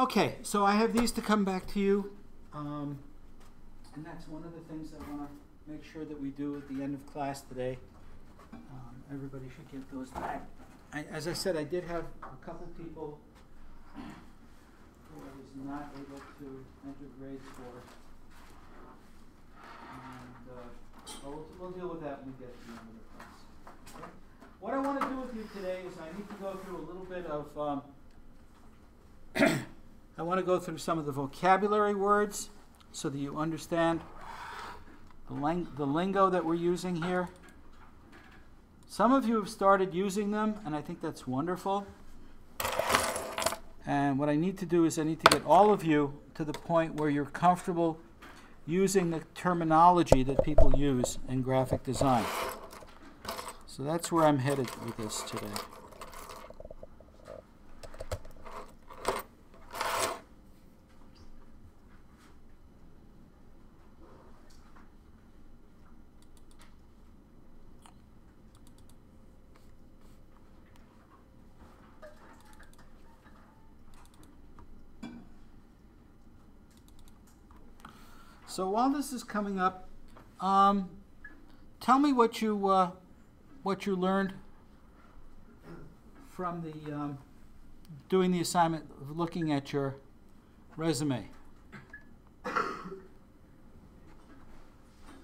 Okay, so I have these to come back to you. And that's one of the things I want to make sure that we do at the end of class today. Everybody should get those back. As I said, I did have a couple people who I was not able to enter grades for. And we'll deal with that when we get to the end of the class. Okay? What I want to do with you today is I need to go through a little bit of, I want to go through some of the vocabulary words so that you understand the lingo that we're using here. Some of you have started using them, and I think that's wonderful. And what I need to do is I need to get all of you to the point where you're comfortable using the terminology that people use in graphic design. So that's where I'm headed with this today. So while this is coming up, tell me what you learned from the doing the assignment of looking at your resume.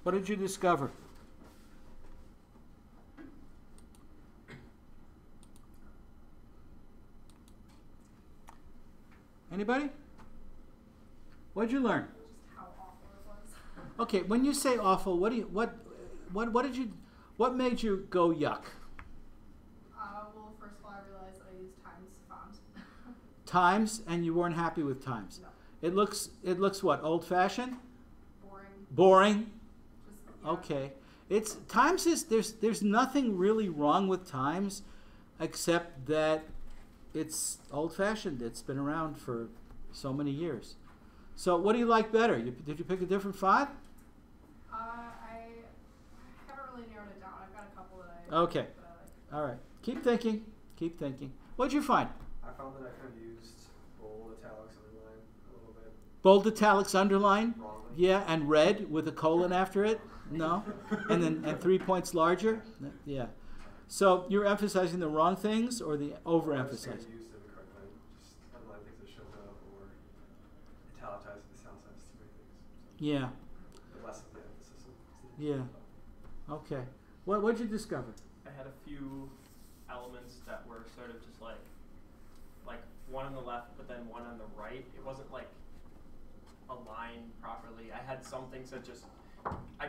What did you discover? Anybody? What did you learn? Okay, when you say awful, what made you go yuck? Well, first of all, I realized that I used times font. Times, and you weren't happy with times. No. It looks what, old-fashioned? Boring. Boring. Just, yeah. Okay. Times is there's nothing really wrong with times, except that it's old-fashioned. It's been around for so many years. So what do you like better? Did you pick a different font? I haven't really narrowed it down. I've got a couple that I Okay. like. All right. Keep thinking. Keep thinking. What'd you find? I found that I kind of used bold, italics, underline a little bit. Bold, italics, underline? Wrongly. Yeah, and red with a colon after it? No? and 3 points larger? Yeah. So you're emphasizing the wrong things or the overemphasizing? I used it incorrectly. Just underline things that showed up or italicizing the sound sense too many things. Yeah. The less of the emphasis. Yeah. Okay. What'd you discover? I had a few elements that were sort of just like one on the left, but then one on the right. It wasn't like aligned properly. I had some things that just I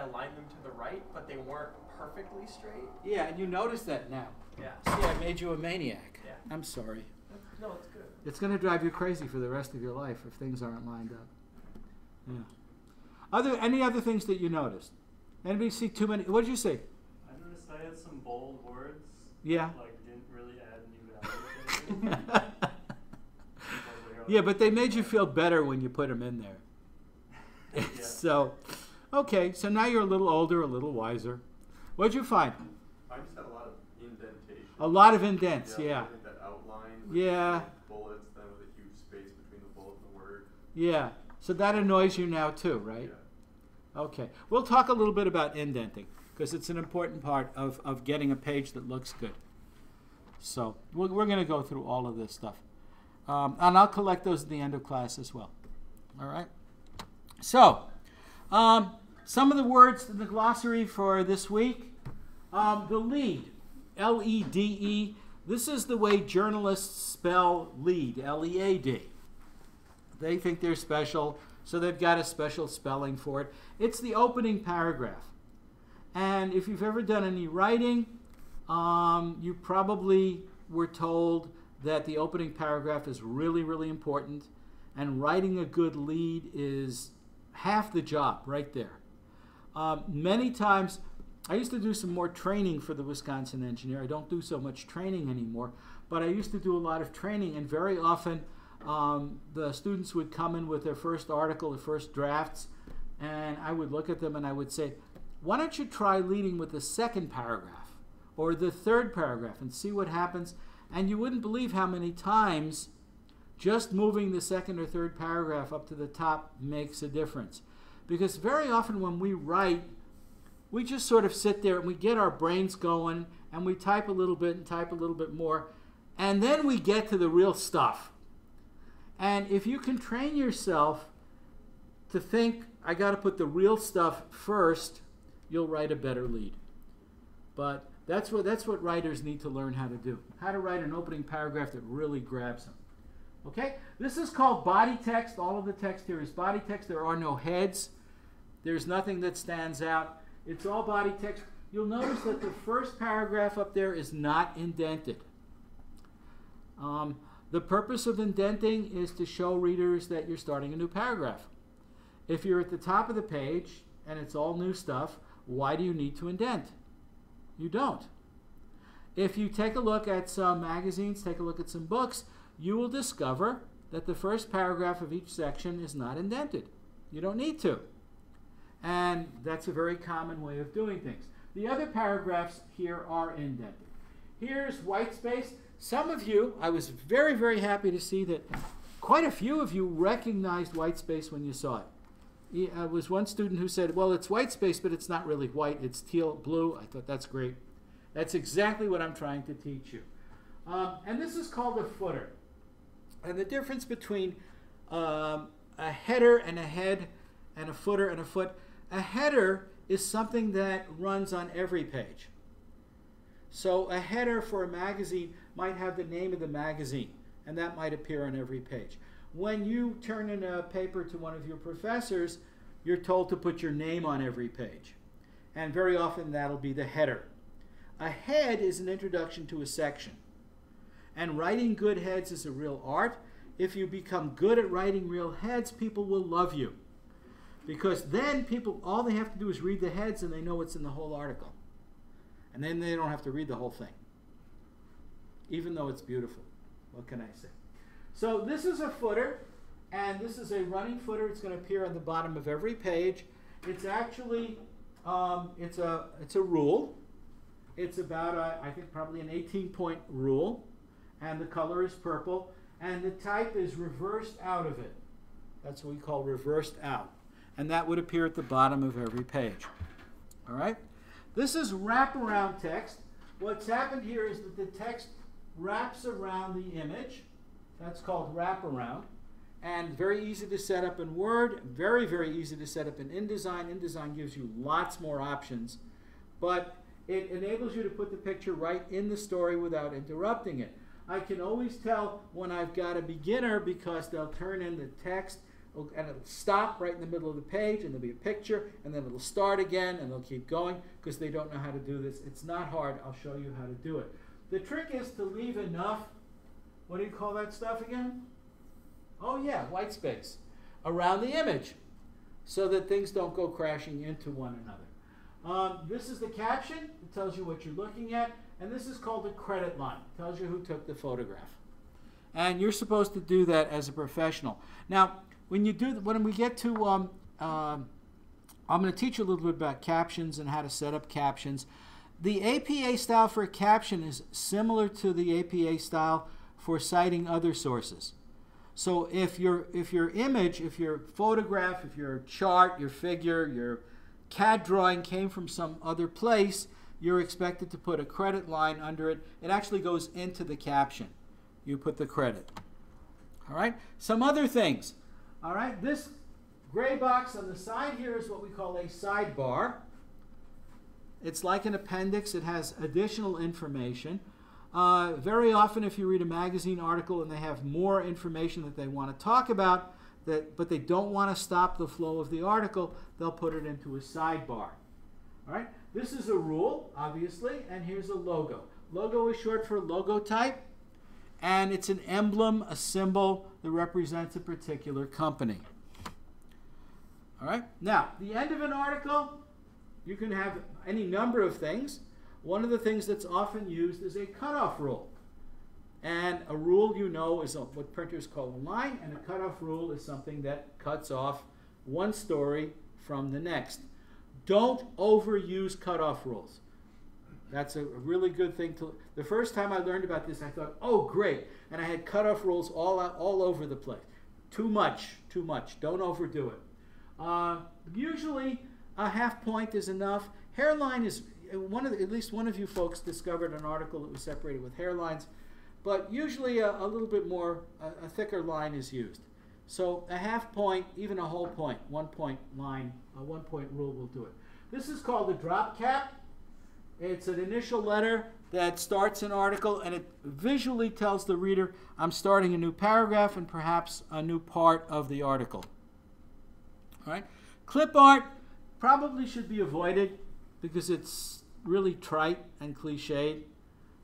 aligned them to the right, but they weren't perfectly straight. Yeah, and you notice that now. Yeah. See, I made you a maniac. Yeah. I'm sorry. No, it's good. It's going to drive you crazy for the rest of your life if things aren't lined up. Yeah. Any other things that you noticed? Anybody see too many? What did you see? I noticed I had some bold words. Yeah. Like didn't really add any value to anything. Yeah, but they made you feel better when you put them in there. Yeah. So, okay, so now you're a little older, a little wiser. What'd you find? I just had a lot of indentation. A lot of indents, yeah. I think that outline with Yeah. bullets, then with a huge space between the bullet and the word. Yeah, so that annoys you now too, right? Yeah. Okay, we'll talk a little bit about indenting because it's an important part of getting a page that looks good. So we're going to go through all of this stuff. And I'll collect those at the end of class as well. All right? So, some of the words in the glossary for this week. The lead, L-E-D-E. This is the way journalists spell lead, L-E-A-D. They think they're special, so they've got a special spelling for it. It's the opening paragraph. And if you've ever done any writing, you probably were told that the opening paragraph is really, really important. And writing a good lead is half the job right there. Many times, I used to do some more training for the Wisconsin Engineer. I don't do so much training anymore, but I used to do a lot of training, and very often the students would come in with their first article, their first drafts, and I would look at them and I would say, why don't you try leading with the second paragraph or the third paragraph and see what happens? And you wouldn't believe how many times just moving the second or third paragraph up to the top makes a difference. Because very often when we write, we just sort of sit there and we get our brains going and we type a little bit and type a little bit more, and then we get to the real stuff. And if you can train yourself to think, I got to put the real stuff first, you'll write a better lead. But that's what writers need to learn how to do. How to write an opening paragraph that really grabs them. Okay? This is called body text. All of the text here is body text. There are no heads. There's nothing that stands out. It's all body text. You'll notice that the first paragraph up there is not indented. The purpose of indenting is to show readers that you're starting a new paragraph. If you're at the top of the page and it's all new stuff, why do you need to indent? You don't. If you take a look at some magazines, take a look at some books, you will discover that the first paragraph of each section is not indented. You don't need to. And that's a very common way of doing things. The other paragraphs here are indented. Here's white space. Some of you, I was very, very happy to see that quite a few of you recognized white space when you saw it. There was one student who said, well, it's white space, but it's not really white. It's teal blue. I thought, that's great. That's exactly what I'm trying to teach you. And this is called a footer. And the difference between a header and a head and a footer and a foot, a header is something that runs on every page. So a header for a magazine might have the name of the magazine, and that might appear on every page. When you turn in a paper to one of your professors, you're told to put your name on every page. And very often that'll be the header. A head is an introduction to a section. And writing good heads is a real art. If you become good at writing real heads, people will love you. Because then people, all they have to do is read the heads and they know what's in the whole article. And then they don't have to read the whole thing, even though it's beautiful. What can I say? So this is a footer, and this is a running footer. It's going to appear on the bottom of every page. It's actually, it's a rule. It's about, I think, probably an 18-point rule, and the color is purple, and the type is reversed out of it. That's what we call reversed out. And that would appear at the bottom of every page. All right? This is wraparound text. What's happened here is that the text wraps around the image. That's called wraparound. And very easy to set up in Word. Very, very easy to set up in InDesign. InDesign gives you lots more options. But it enables you to put the picture right in the story without interrupting it. I can always tell when I've got a beginner because they'll turn in the text and it'll stop right in the middle of the page and there'll be a picture and then it'll start again and they'll keep going because they don't know how to do this. It's not hard. I'll show you how to do it. The trick is to leave enough, what do you call that stuff again? Oh yeah, white space around the image so that things don't go crashing into one another. This is the caption. It tells you what you're looking at. And this is called a credit line. It tells you who took the photograph. And you're supposed to do that as a professional. Now, when we get to, I'm going to teach you a little bit about captions and how to set up captions. The APA style for a caption is similar to the APA style for citing other sources. So if your image, if your photograph, if your chart, your figure, your CAD drawing came from some other place, you're expected to put a credit line under it. It actually goes into the caption. You put the credit. All right? Some other things. All right? This gray box on the side here is what we call a sidebar. It's like an appendix. It has additional information. Very often if you read a magazine article and they have more information that they want to talk about, but they don't want to stop the flow of the article, they'll put it into a sidebar. All right? This is a rule, obviously, and here's a logo. Logo is short for logotype, and it's an emblem, a symbol that represents a particular company. All right? Now, the end of an article, you can have any number of things. One of the things that's often used is a cutoff rule. And a rule, you know, is what printers call a line, and a cutoff rule is something that cuts off one story from the next. Don't overuse cutoff rules. That's a really good thing to. The first time I learned about this, I thought, oh, great. And I had cutoff rules all over the place. Too much. Don't overdo it. Usually, a half point is enough. Hairline is, at least one of you folks discovered an article that was separated with hairlines. But usually a little bit more, a thicker line is used. So a half point, even a whole point, 1 point line, a 1 point rule will do it. This is called a drop cap. It's an initial letter that starts an article, and it visually tells the reader, I'm starting a new paragraph and perhaps a new part of the article. All right? Clip art probably should be avoided because it's really trite and cliched.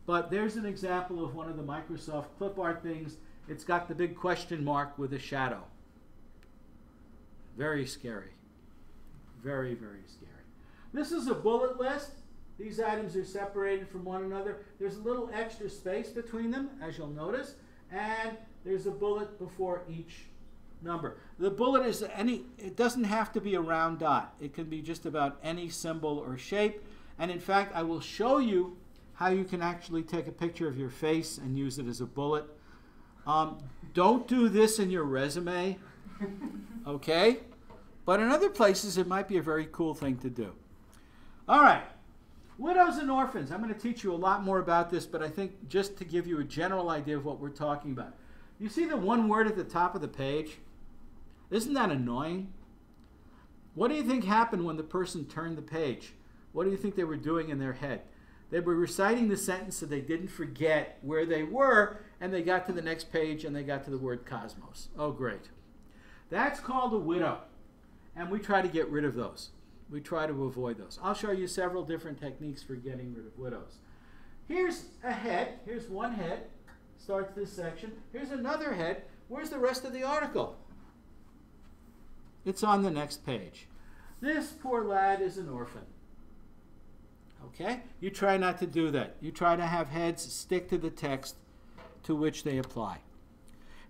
But there's an example of one of the Microsoft clip art things. It's got the big question mark with a shadow. Very scary. Very, very scary. This is a bullet list. These items are separated from one another. There's a little extra space between them, as you'll notice, and there's a bullet before each number. The bullet is it doesn't have to be a round dot. It can be just about any symbol or shape. And in fact, I will show you how you can actually take a picture of your face and use it as a bullet. Don't do this in your resume, okay? But in other places, it might be a very cool thing to do. All right. Widows and orphans. I'm going to teach you a lot more about this, but I think just to give you a general idea of what we're talking about. You see the one word at the top of the page? Isn't that annoying? What do you think happened when the person turned the page? What do you think they were doing in their head? They were reciting the sentence so they didn't forget where they were, and they got to the next page and they got to the word cosmos. Oh, great. That's called a widow, and we try to get rid of those. We try to avoid those. I'll show you several different techniques for getting rid of widows. Here's a head. Here's one head. Starts this section. Here's another head. Where's the rest of the article? It's on the next page. This poor lad is an orphan. Okay? You try not to do that. You try to have heads stick to the text to which they apply.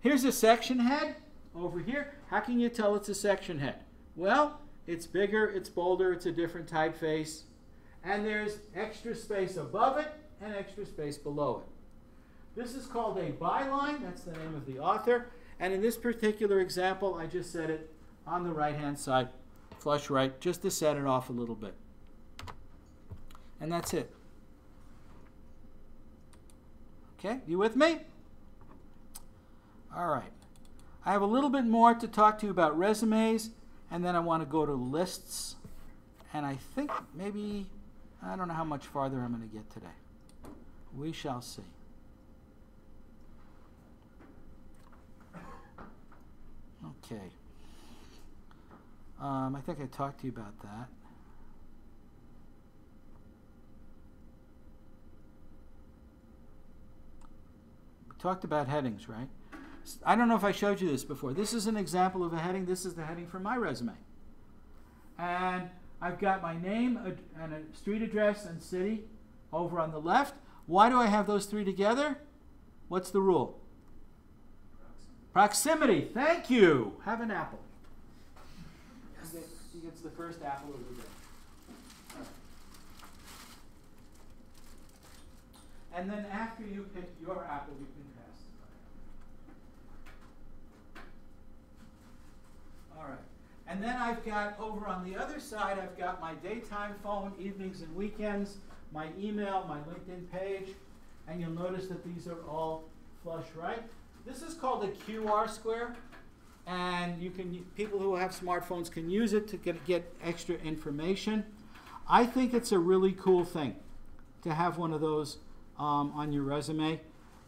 Here's a section head over here. How can you tell it's a section head? Well, it's bigger, it's bolder, it's a different typeface, and there's extra space above it and extra space below it. This is called a byline. That's the name of the author. And in this particular example, I just set it on the right-hand side, flush right, just to set it off a little bit. And that's it. Okay, you with me? All right. I have a little bit more to talk to you about resumes, and then I want to go to lists. And I think maybe, I don't know how much farther I'm going to get today. We shall see. Okay. I think I talked to you about that. We talked about headings, right? I don't know if I showed you this before. This is an example of a heading. This is the heading for my resume. And I've got my name and a street address and city over on the left. Why do I have those three together? What's the rule? Proximity. Thank you. Have an apple. He gets the first apple of the day. And then after you pick your apple, you can pass it. All right. And then I've got over on the other side, I've got my daytime phone, evenings and weekends, my email, my LinkedIn page, and you'll notice that these are all flush right. This is called a QR square, and you can, people who have smartphones can use it to get extra information. I think it's a really cool thing to have one of those on your resume,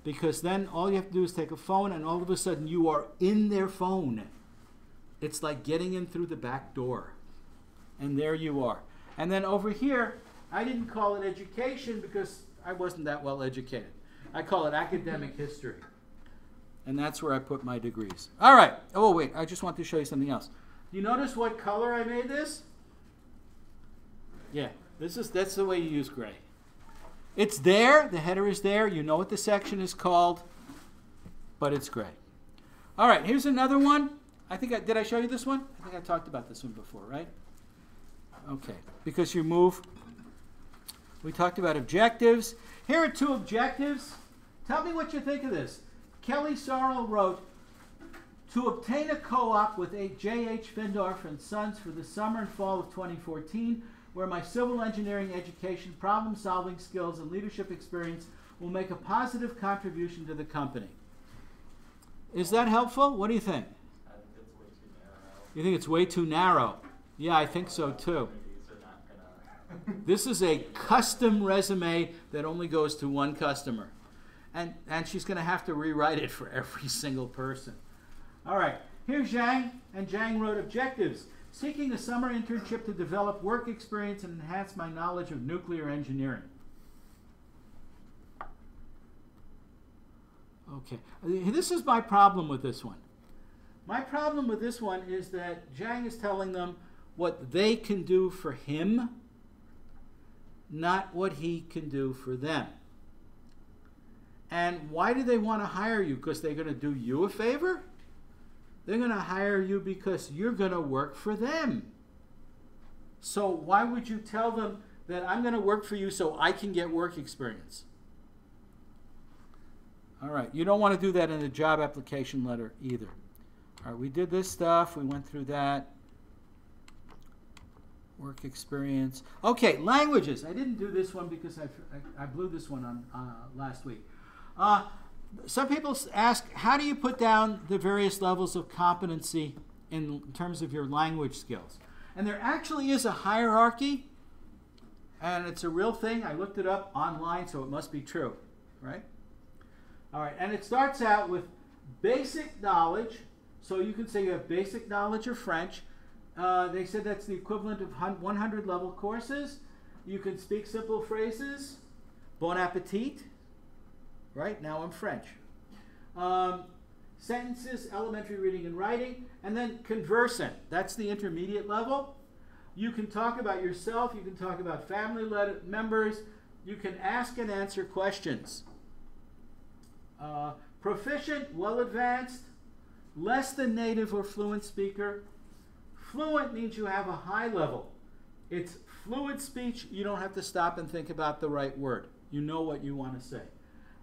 because then all you have to do is take a phone, and all of a sudden you are in their phone. It's like getting in through the back door, and there you are. And then over here, I didn't call it education because I wasn't that well educated. I call it academic history. And that's where I put my degrees. All right. Oh, wait. I just want to show you something else. You notice what color I made this? Yeah. That's the way you use gray. It's there. The header is there. You know what the section is called. But it's gray. All right. Here's another one. Did I show you this one? I think I talked about this one before, right? Okay. Because you move We talked about objectives. Here are 2 objectives. Tell me what you think of this. Kelly Sorrell wrote, to obtain a co-op with J.H. Findorf and Sons for the summer and fall of 2014, where my civil engineering education, problem-solving skills, and leadership experience will make a positive contribution to the company. Is that helpful? What do you think? I think it's way too narrow. You think it's way too narrow? Yeah, I think so too. These are not gonna. This is a custom resume that only goes to one customer. And she's going to have to rewrite it for every single person. All right, here's Zhang, and Zhang wrote objectives. Seeking a summer internship to develop work experience and enhance my knowledge of nuclear engineering. Okay, this is my problem with this one. My problem with this one is that Zhang is telling them what they can do for him, not what he can do for them. And why do they want to hire you? Because they're going to do you a favor? They're going to hire you because you're going to work for them. So why would you tell them that I'm going to work for you so I can get work experience? All right, you don't want to do that in a job application letter either. All right, we did this stuff. We went through that. Work experience. Okay, languages. I didn't do this one because I blew this one on last week. Some people ask, how do you put down the various levels of competency in terms of your language skills? And there actually is a hierarchy, and it's a real thing. I looked it up online, so it must be true, right? All right, and it starts out with basic knowledge. So you can say you have basic knowledge of French. They said that's the equivalent of 100 level courses. You can speak simple phrases. Bon appetit. Right? Now I'm French. Sentences, elementary reading and writing, and then conversant. That's the intermediate level. You can talk about yourself. You can talk about family members. You can ask and answer questions. Proficient, well advanced, less than native or fluent speaker. Fluent means you have a high level. It's fluid speech. You don't have to stop and think about the right word. You know what you want to say.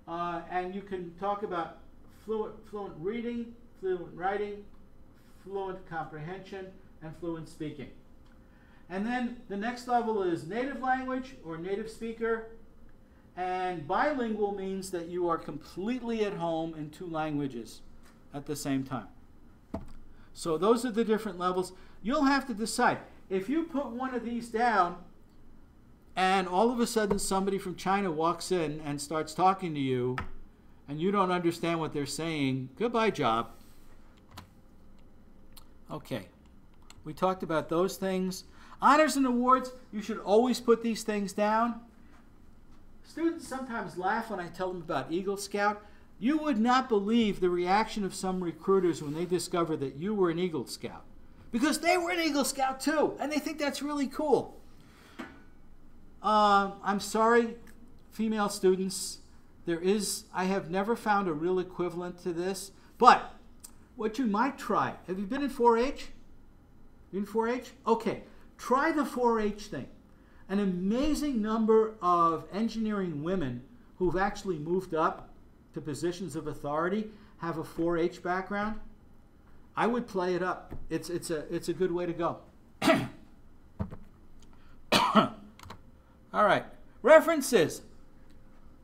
And you can talk about fluent reading, fluent writing, fluent comprehension, and fluent speaking. And then the next level is native language or native speaker. And bilingual means that you are completely at home in 2 languages at the same time. So those are the different levels. You'll have to decide. If you put one of these down and all of a sudden somebody from China walks in and starts talking to you and you don't understand what they're saying, goodbye job. Okay, we talked about those things. Honors and awards, you should always put these things down. Students sometimes laugh when I tell them about Eagle Scout. You would not believe the reaction of some recruiters when they discover that you were an Eagle Scout. Because they were an Eagle Scout too, and they think that's really cool. I'm sorry, female students. I have never found a real equivalent to this. But what you might try, have you been in 4-H? You in 4-H? Okay, try the 4-H thing. An amazing number of engineering women who've actually moved up to positions of authority have a 4-H background. I would play it up. It's a good way to go. All right, references.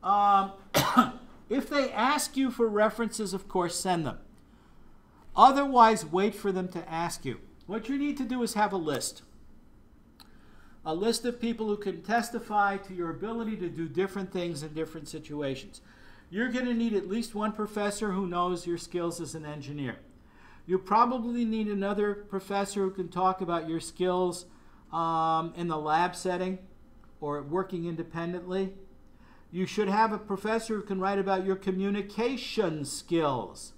If they ask you for references, of course, send them. Otherwise, wait for them to ask you. What you need to do is have a list. A list of people who can testify to your ability to do different things in different situations. You're going to need at least one professor who knows your skills as an engineer. You probably need another professor who can talk about your skills in the lab setting or working independently. You should have a professor who can write about your communication skills.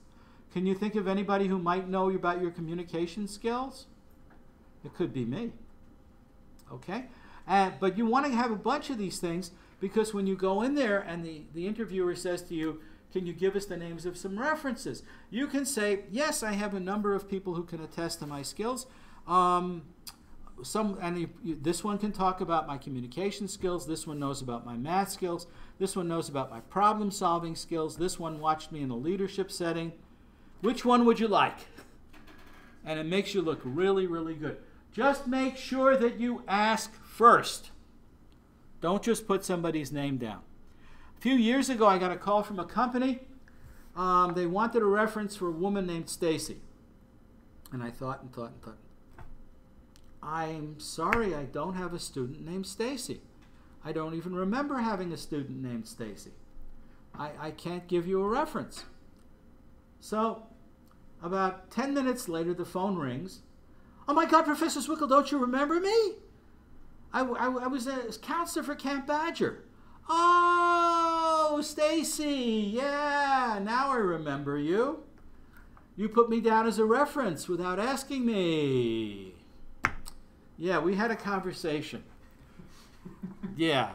Can you think of anybody who might know about your communication skills? It could be me. Okay? But you want to have a bunch of these things because when you go in there and the interviewer says to you, can you give us the names of some references? You can say, yes, I have a number of people who can attest to my skills. this one can talk about my communication skills. This one knows about my math skills. This one knows about my problem-solving skills. This one watched me in a leadership setting. Which one would you like? And it makes you look really, really good. Just make sure that you ask first. Don't just put somebody's name down. A few years ago, I got a call from a company. They wanted a reference for a woman named Stacy. And I thought. I'm sorry, I don't have a student named Stacy. I don't even remember having a student named Stacy. I can't give you a reference. So, about 10 minutes later, the phone rings. Oh my God, Professor Zwickle, don't you remember me? I was a counselor for Camp Badger. Oh, Stacy, yeah, now I remember you. You put me down as a reference without asking me. Yeah, we had a conversation. Yeah.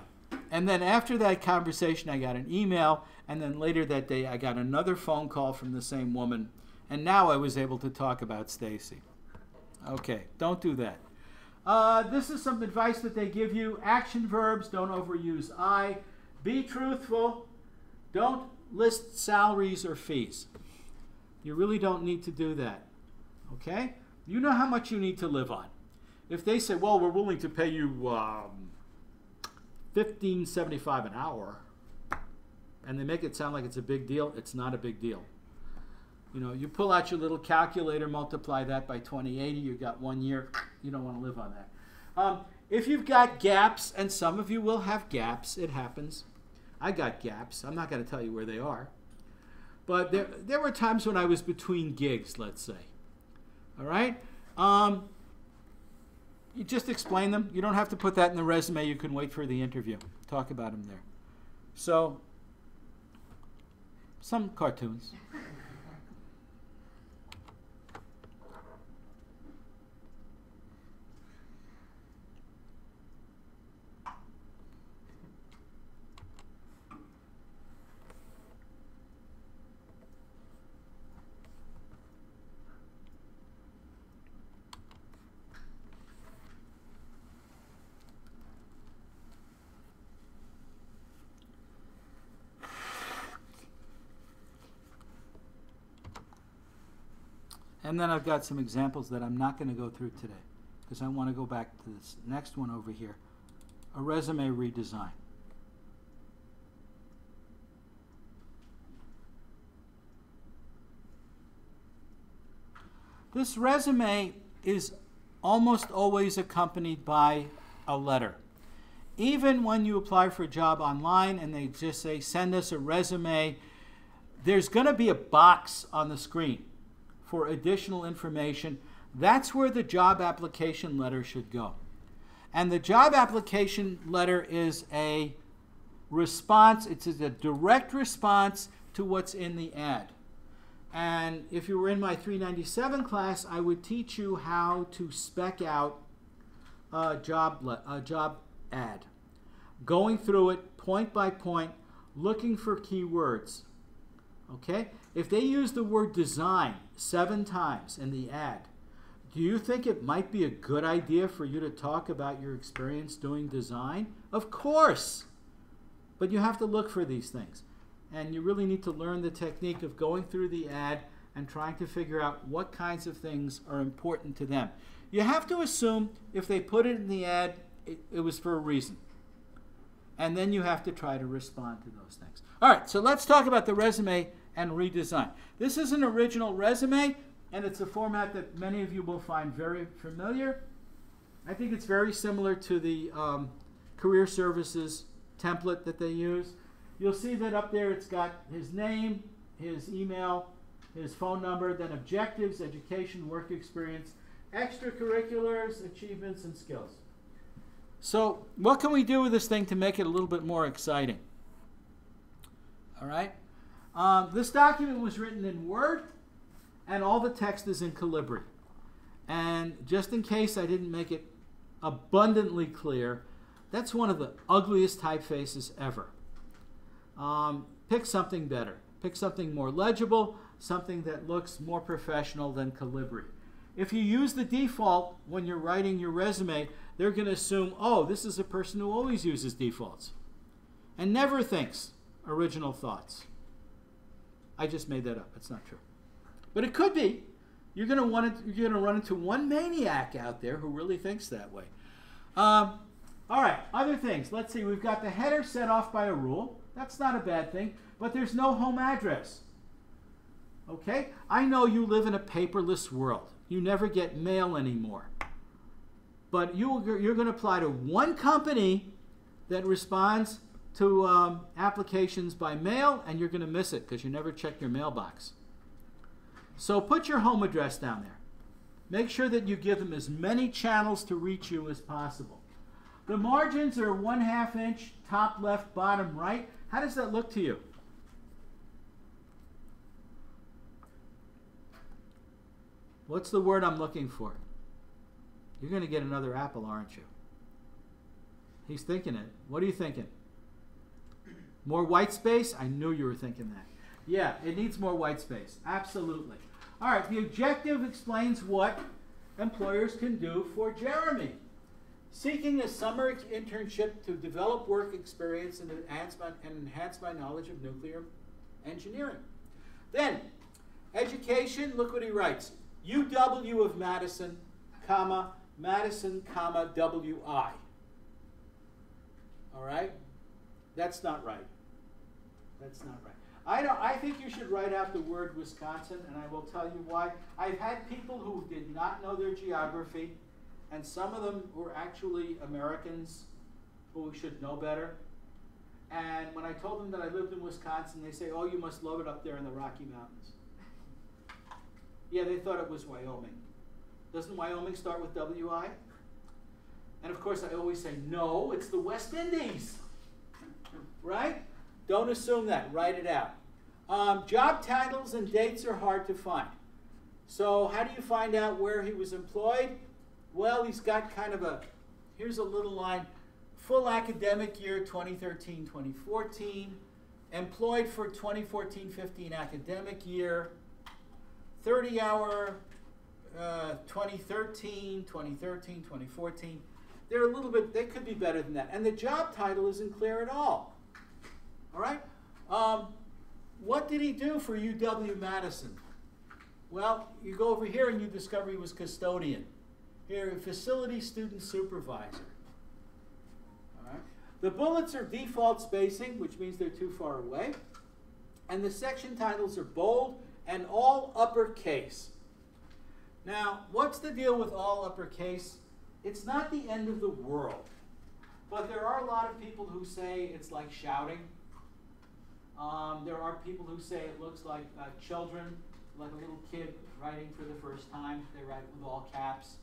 And then after that conversation, I got an email, and then later that day, I got another phone call from the same woman, and now I was able to talk about Stacy. Okay, don't do that. This is some advice that they give you. Action verbs, don't overuse I. Be truthful. Don't list salaries or fees. You really don't need to do that. Okay? You know how much you need to live on. If they say, well, we're willing to pay you $15.75 an hour, and they make it sound like it's a big deal, it's not a big deal. You know, you pull out your little calculator, multiply that by 2080, you've got 1 year, you don't want to live on that. If you've got gaps, and some of you will have gaps, it happens. I got gaps. I'm not going to tell you where they are. But there were times when I was between gigs, let's say. All right? You just explain them. You don't have to put that in the resume. You can wait for the interview. Talk about them there. So, some cartoons. And then I've got some examples that I'm not going to go through today because I want to go back to this next one over here, a resume redesign. This resume is almost always accompanied by a letter. Even when you apply for a job online and they just say, send us a resume, there's going to be a box on the screen for additional information. That's where the job application letter should go. And the job application letter is a response, it's a direct response to what's in the ad. And if you were in my 397 class, I would teach you how to spec out a job ad. Going through it point by point, looking for keywords. Okay? If they use the word design 7 times in the ad, do you think it might be a good idea for you to talk about your experience doing design? Of course! But you have to look for these things. And you really need to learn the technique of going through the ad and trying to figure out what kinds of things are important to them. You have to assume if they put it in the ad, it was for a reason. And then you have to try to respond to those things. All right, so let's talk about the resume and redesign. This is an original resume, and it's a format that many of you will find very familiar. I think it's very similar to the career services template that they use. You'll see that up there it's got his name, his email, his phone number, then objectives, education, work experience, extracurriculars, achievements, and skills. So what can we do with this thing to make it a little bit more exciting? All right. This document was written in Word, and all the text is in Calibri. And just in case I didn't make it abundantly clear, that's one of the ugliest typefaces ever. Pick something better. Pick something more legible, something that looks more professional than Calibri. if you use the default when you're writing your resume, they're going to assume, oh, this is a person who always uses defaults and never thinks original thoughts. I just made that up. It's not true. But it could be. You're going to run into one maniac out there who really thinks that way. All right, other things. Let's see. We've got the header set off by a rule. That's not a bad thing. But there's no home address. Okay? I know you live in a paperless world. You never get mail anymore. But you're going to apply to one company that responds to applications by mail, and you're going to miss it because you never check your mailbox. So put your home address down there. Make sure that you give them as many channels to reach you as possible. The margins are 1/2 inch, top left, bottom right. How does that look to you? What's the word I'm looking for? You're going to get another apple, aren't you? He's thinking it. What are you thinking? More white space? I knew you were thinking that. Yeah, it needs more white space. Absolutely. All right, the objective explains what employers can do for Jeremy. Seeking a summer internship to develop work experience and enhance my knowledge of nuclear engineering. Then, education, look what he writes. UW of Madison, comma, Madison, comma, WI. All right? That's not right. That's not right. I think you should write out the word Wisconsin, and I will tell you why. I've had people who did not know their geography, and some of them were actually Americans who should know better. And when I told them that I lived in Wisconsin, they say, oh, you must love it up there in the Rocky Mountains. Yeah, they thought it was Wyoming. Doesn't Wyoming start with WI? And of course, I always say, no, it's the West Indies. Right? Don't assume that. Write it out. Job titles and dates are hard to find. So how do you find out where he was employed? Well, he's got kind of a, here's a little line, full academic year 2013-2014, employed for 2014-15 academic year, 30-hour 2013, 2014. They're a little bit, they could be better than that. And the job title isn't clear at all. All right? What did he do for UW-Madison? Well, you go over here and you discover he was custodian. Here, facility student supervisor. All right? The bullets are default spacing, which means they're too far away. And the section titles are bold and all uppercase. Now, what's the deal with all uppercase? It's not the end of the world. But there are a lot of people who say it's like shouting. There are people who say it looks like children, like a little kid writing for the first time. They write with all caps.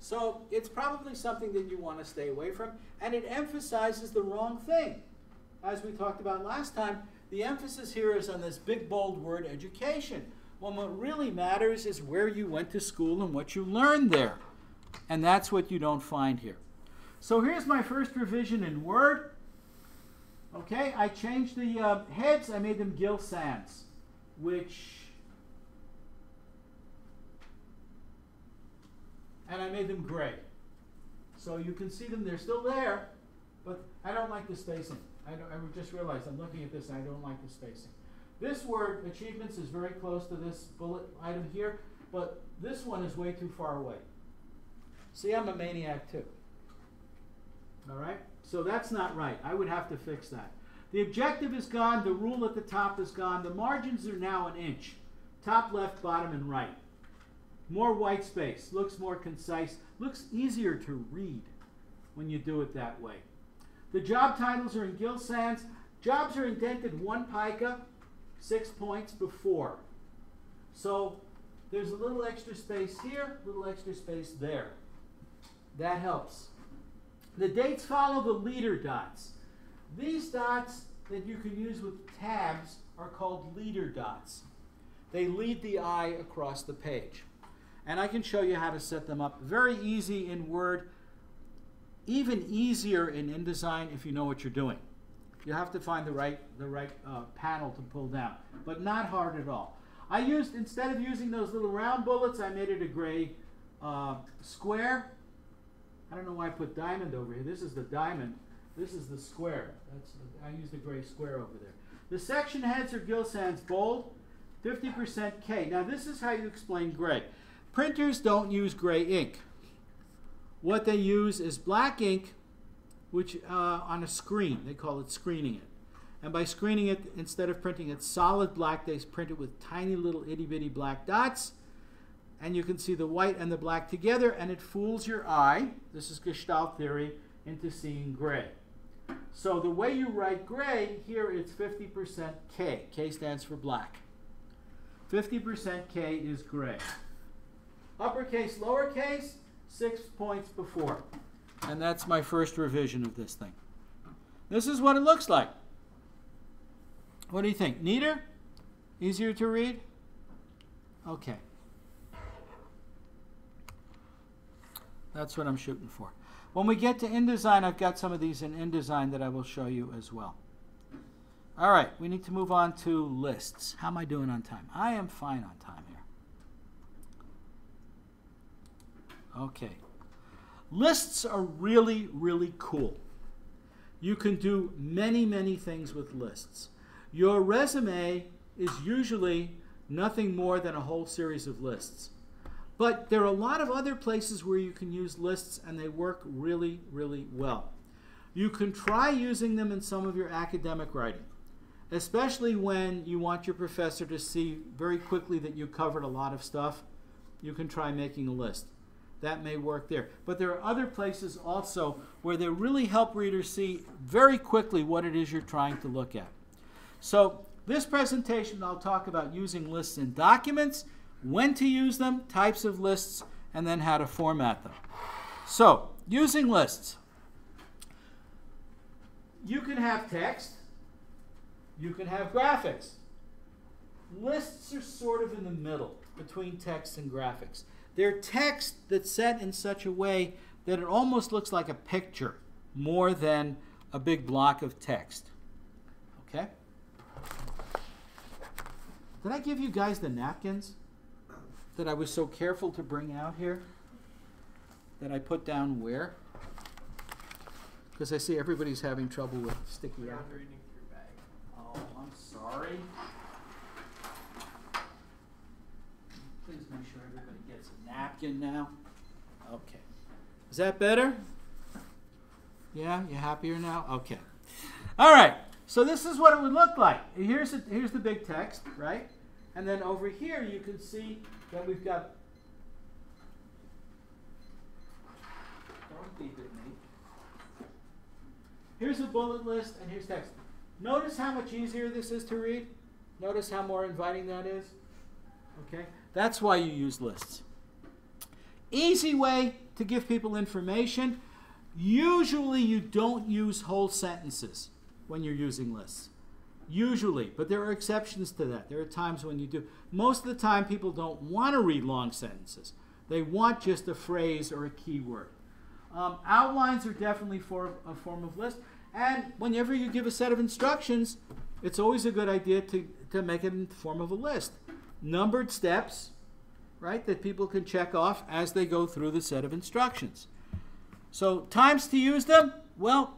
So it's probably something that you want to stay away from. And it emphasizes the wrong thing. As we talked about last time, the emphasis here is on this big, bold word, education. Well, what really matters is where you went to school and what you learned there. And that's what you don't find here. So here's my first revision in Word. Okay, I changed the heads. I made them Gill Sans, and I made them gray. So you can see them. They're still there, but I don't like the spacing. I just realized I'm looking at this and I don't like the spacing. This word, achievements, is very close to this bullet item here, but this one is way too far away. See, I'm a maniac too. All right? So that's not right. I would have to fix that. The objective is gone. The rule at the top is gone. The margins are now 1 inch. Top, left, bottom, and right. More white space. Looks more concise. Looks easier to read when you do it that way. The job titles are in Gill Sans. Jobs are indented 1 pica, 6 points before. So there's a little extra space here, a little extra space there. That helps. The dates follow the leader dots. These dots that you can use with tabs are called leader dots. They lead the eye across the page. And I can show you how to set them up. Very easy in Word, even easier in InDesign if you know what you're doing. You have to find the right panel to pull down, but not hard at all. I used, instead of using those little round bullets, I made it a gray square. I don't know why I put diamond over here. This is the diamond. This is the square. I used a gray square over there. The section heads are Gill Sans bold, 50% K. Now this is how you explain gray. Printers don't use gray ink. What they use is black ink, which on a screen. They call it screening it. And by screening it, instead of printing it solid black, they print it with tiny little itty-bitty black dots. And you can see the white and the black together, and it fools your eye, this is Gestalt theory, into seeing gray. So the way you write gray, here it's 50% K. K stands for black. 50% K is gray. Uppercase, lowercase, 6 points before. And that's my first revision of this thing. This is what it looks like. What do you think? Neater? Easier to read? Okay. That's what I'm shooting for. When we get to InDesign, I've got some of these in InDesign that I will show you as well. All right, we need to move on to lists. How am I doing on time? I am fine on time here. Okay. Lists are really, really cool. You can do many, many things with lists. Your resume is usually nothing more than a whole series of lists. But there are a lot of other places where you can use lists, and they work really, really well. You can try using them in some of your academic writing, especially when you want your professor to see very quickly that you covered a lot of stuff. You can try making a list. That may work there. But there are other places also where they really help readers see very quickly what it is you're trying to look at. So this presentation, I'll talk about using lists in documents, when to use them, types of lists, and then how to format them. So, using lists. You can have text. You can have graphics. Lists are sort of in the middle between text and graphics. They're text that's set in such a way that it almost looks like a picture more than a big block of text. Okay? Did I give you guys the napkins that I was so careful to bring out here? That I put down where? Because I see everybody's having trouble with sticky out. Oh, I'm sorry. Please make sure everybody gets a napkin now. Okay. Is that better? Yeah? You happier now? Okay. All right. So this is what it would look like. Here's the big text, right? And then over here you can see that we've got... Don't beep at me. Here's a bullet list, and here's text. Notice how much easier this is to read? Notice how more inviting that is? Okay? That's why you use lists. Easy way to give people information. Usually you don't use whole sentences when you're using lists. Usually, but there are exceptions to that. There are times when you do. Most of the time people don't want to read long sentences. They want just a phrase or a keyword. Outlines are definitely a form of list. And whenever you give a set of instructions, it's always a good idea to make it in the form of a list. Numbered steps, right, that people can check off as they go through the set of instructions. So times to use them, well,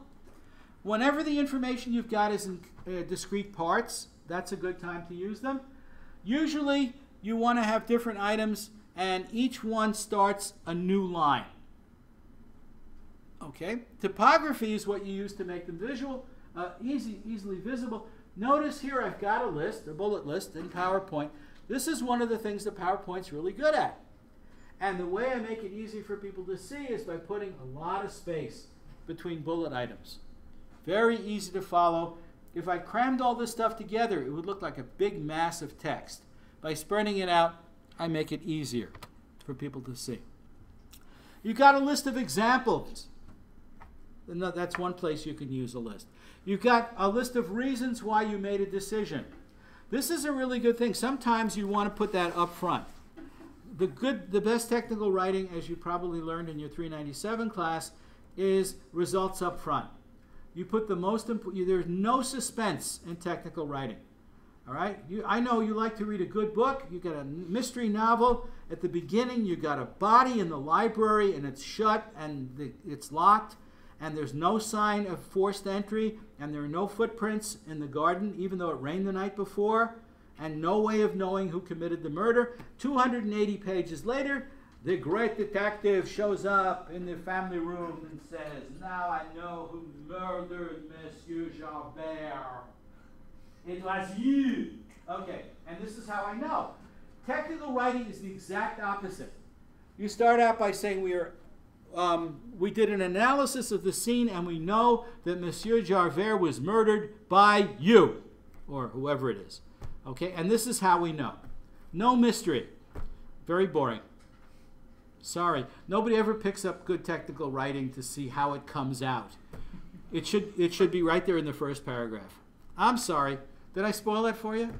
whenever the information you've got is in discrete parts, that's a good time to use them. Usually you want to have different items and each one starts a new line. Okay, typography is what you use to make them visual, easily visible. Notice here I've got a list, a bullet list in PowerPoint. This is one of the things that PowerPoint's really good at. And the way I make it easy for people to see is by putting a lot of space between bullet items. Very easy to follow. If I crammed all this stuff together, it would look like a big mass of text. By spreading it out, I make it easier for people to see. You've got a list of examples. That's one place you can use a list. You've got a list of reasons why you made a decision. This is a really good thing. Sometimes you want to put that up front. The best technical writing, as you probably learned in your 397 class, is results up front. You put the most important, there's no suspense in technical writing. All right? I know you like to read a good book. You got a mystery novel. At the beginning, you got a body in the library, and it's shut, and it's locked, and there's no sign of forced entry, and there are no footprints in the garden, even though it rained the night before, and no way of knowing who committed the murder. 280 pages later, the great detective shows up in the family room and says, "Now I know who murdered Monsieur Javert. It was you." Okay, and this is how I know. Technical writing is the exact opposite. You start out by saying we did an analysis of the scene and we know that Monsieur Javert was murdered by you, or whoever it is. Okay, and this is how we know. No mystery. Very boring. Sorry. Nobody ever picks up good technical writing to see how it comes out. It should be right there in the first paragraph. I'm sorry. Did I spoil that for you?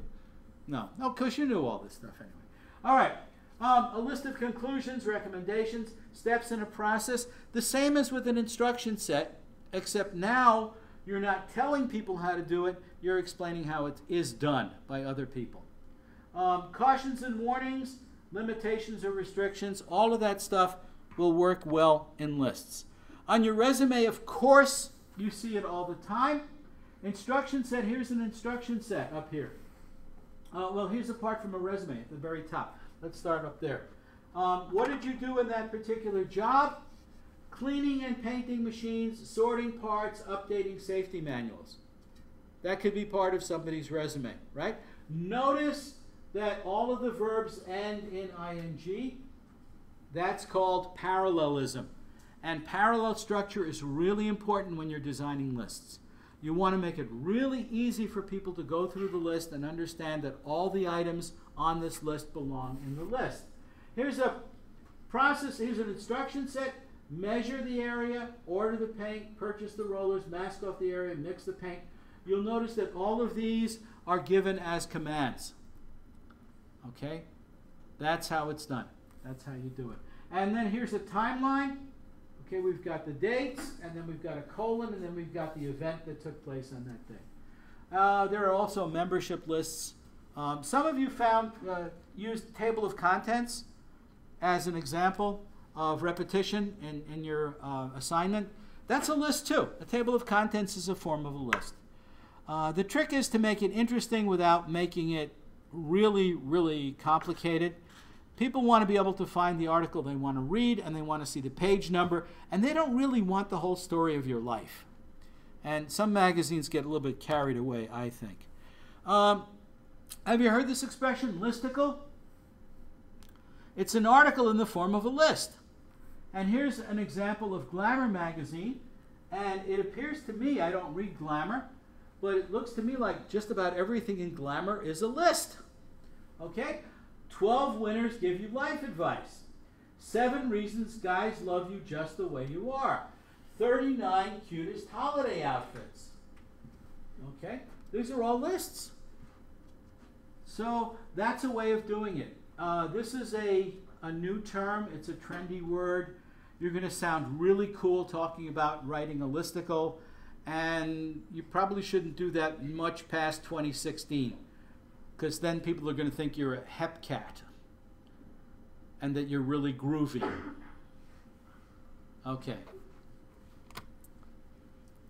No. No, because you knew all this stuff anyway. All right. A list of conclusions, recommendations, steps in a process. The same as with an instruction set, except now you're not telling people how to do it. You're explaining how it is done by other people. Cautions and warnings, limitations or restrictions, all of that stuff will work well in lists. On your resume, of course, you see it all the time. Instruction set, here's an instruction set up here. Well, here's a part from a resume at the very top. Let's start up there. What did you do in that particular job? Cleaning and painting machines, sorting parts, updating safety manuals. That could be part of somebody's resume, right? Notice that all of the verbs end in ing. That's called parallelism. And parallel structure is really important when you're designing lists. You want to make it really easy for people to go through the list and understand that all the items on this list belong in the list. Here's a process, here's an instruction set. Measure the area, order the paint, purchase the rollers, mask off the area, mix the paint. You'll notice that all of these are given as commands. Okay? That's how it's done. That's how you do it. And then here's a timeline. Okay, we've got the dates, and then we've got a colon, and then we've got the event that took place on that day. There are also membership lists. Some of you used table of contents as an example of repetition in your assignment. That's a list too. A table of contents is a form of a list. The trick is to make it interesting without making it really, really complicated. People want to be able to find the article they want to read, and they want to see the page number, and they don't really want the whole story of your life. And some magazines get a little bit carried away, I think. Have you heard this expression, listicle? It's an article in the form of a list. And here's an example of Glamour magazine, and it appears to me, I don't read Glamour, but it looks to me like just about everything in Glamour is a list. Okay? 12 winners give you life advice. 7 reasons guys love you just the way you are. 39 cutest holiday outfits. Okay? These are all lists. So that's a way of doing it. This is a new term. It's a trendy word. You're going to sound really cool talking about writing a listicle, and you probably shouldn't do that much past 2016, because then people are going to think you're a hep cat and that you're really groovy. Okay.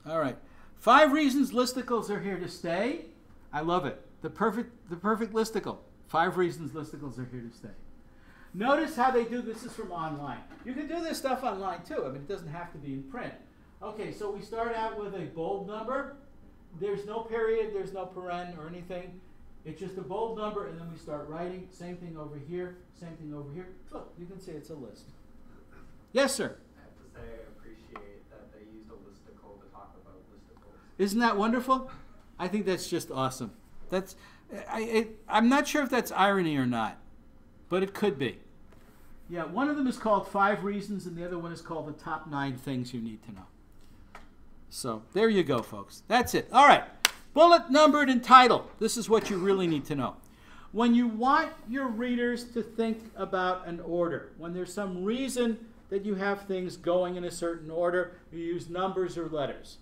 All right. 5 reasons listicles are here to stay. I love it. The perfect listicle. 5 reasons listicles are here to stay. Notice how they do this. Is from online. You can do this stuff online too. I mean, it doesn't have to be in print. Okay, so we start out with a bold number. There's no period, there's no paren or anything. It's just a bold number, and then we start writing. Same thing over here, same thing over here. Look, you can see it's a list. Yes, sir? I have to say I appreciate that they used a listicle to talk about listicles. Isn't that wonderful? I think that's just awesome. I'm not sure if that's irony or not, but it could be. Yeah, one of them is called 5 Reasons, and the other one is called the Top 9 Things You Need to Know. So there you go, folks. That's it. All right. Bullet, numbered, and title. This is what you really need to know. When you want your readers to think about an order, when there's some reason that you have things going in a certain order, you use numbers or letters.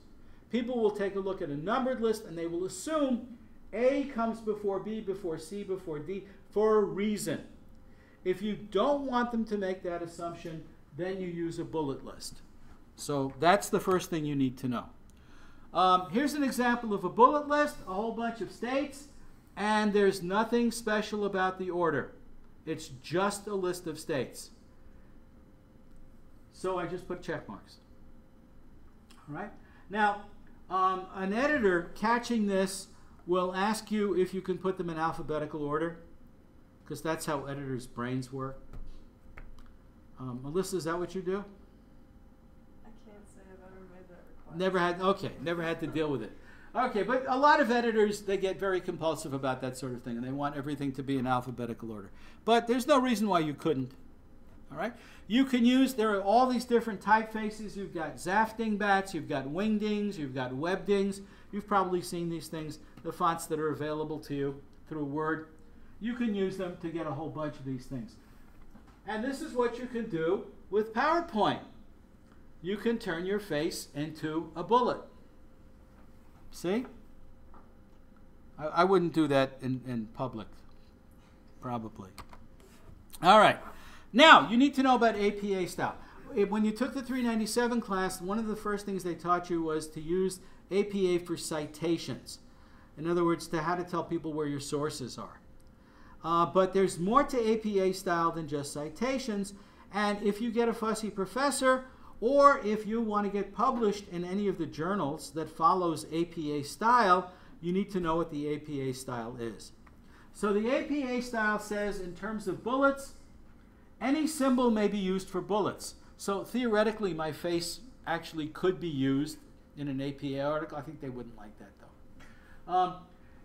People will take a look at a numbered list, and they will assume A comes before B, before C, before D, for a reason. If you don't want them to make that assumption, then you use a bullet list. So that's the first thing you need to know. Here's an example of a bullet list, a whole bunch of states, and there's nothing special about the order. It's just a list of states. So I just put check marks. All right? Now, an editor catching this will ask you if you can put them in alphabetical order, because that's how editors' brains work. Melissa, is that what you do? I can't say I've ever made that request. Never had to deal with it. Okay, but a lot of editors, they get very compulsive about that sort of thing, and they want everything to be in alphabetical order. But there's no reason why you couldn't. All right? You can use, there are all these different typefaces. You've got Zaftingbats, you've got Wingdings, you've got Webdings. You've probably seen these things, the fonts that are available to you through Word. You can use them to get a whole bunch of these things. And this is what you can do with PowerPoint. You can turn your face into a bullet. See? I wouldn't do that in public, probably. All right. Now, you need to know about APA style. When you took the 397 class, one of the first things they taught you was to use APA for citations. In other words, to how to tell people where your sources are. But there's more to APA style than just citations. And if you get a fussy professor, or if you want to get published in any of the journals that follows APA style, you need to know what the APA style is. So the APA style says, in terms of bullets, any symbol may be used for bullets. So theoretically, my face actually could be used in an APA article. I think they wouldn't like that, though.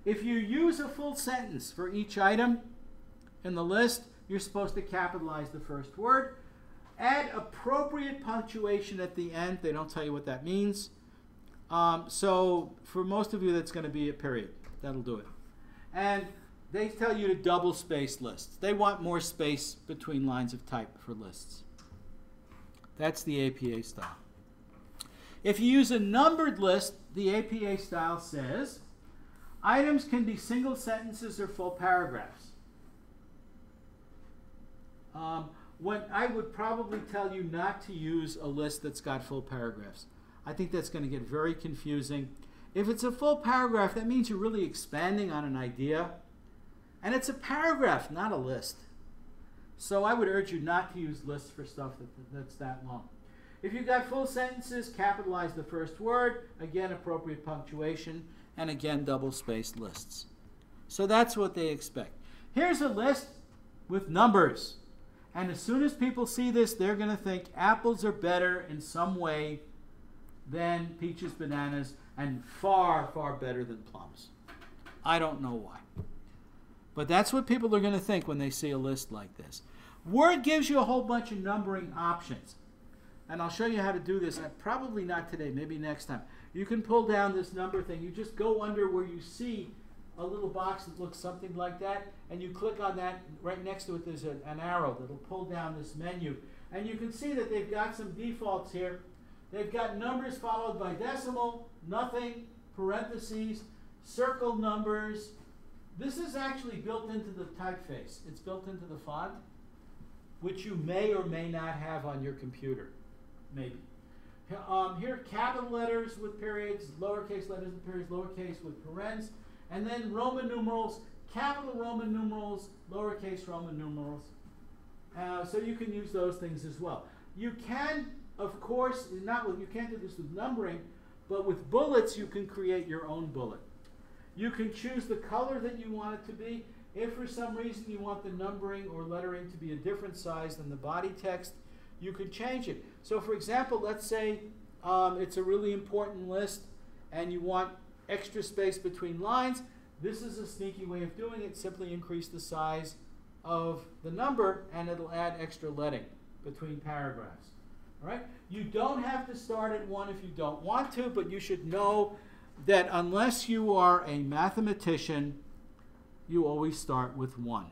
If you use a full sentence for each item in the list, you're supposed to capitalize the first word. Add appropriate punctuation at the end. They don't tell you what that means. So for most of you, that's going to be a period. That'll do it. And they tell you to double space lists. They want more space between lines of type for lists. That's the APA style. If you use a numbered list, the APA style says, items can be single sentences or full paragraphs. What I would probably tell you not to use a list that's got full paragraphs. I think that's going to get very confusing. If it's a full paragraph, that means you're really expanding on an idea. And it's a paragraph, not a list. So I would urge you not to use lists for stuff that's that long. If you've got full sentences, capitalize the first word. Again, appropriate punctuation. And again, double-spaced lists. So that's what they expect. Here's a list with numbers. And as soon as people see this, they're going to think apples are better in some way than peaches, bananas, and far, far better than plums. I don't know why. But that's what people are going to think when they see a list like this. Word gives you a whole bunch of numbering options. And I'll show you how to do this. Probably not today, maybe next time. You can pull down this number thing. You just go under where you see a little box that looks something like that, and you click on that. Right next to it there's an arrow that'll pull down this menu. And you can see that they've got some defaults here. They've got numbers followed by decimal, nothing, parentheses, circle numbers. This is actually built into the typeface. It's built into the font, which you may or may not have on your computer. Maybe. Here, capital letters with periods, lowercase letters with periods, lowercase with parens, and then Roman numerals, capital Roman numerals, lowercase Roman numerals. So you can use those things as well. You can, of course, you can't do this with numbering, but with bullets you can create your own bullet. You can choose the color that you want it to be. If for some reason you want the numbering or lettering to be a different size than the body text, you can change it. So for example, let's say it's a really important list and you want extra space between lines. This is a sneaky way of doing it. Simply increase the size of the number and it'll add extra leading between paragraphs. All right? You don't have to start at 1 if you don't want to, but you should know that unless you are a mathematician, you always start with 1.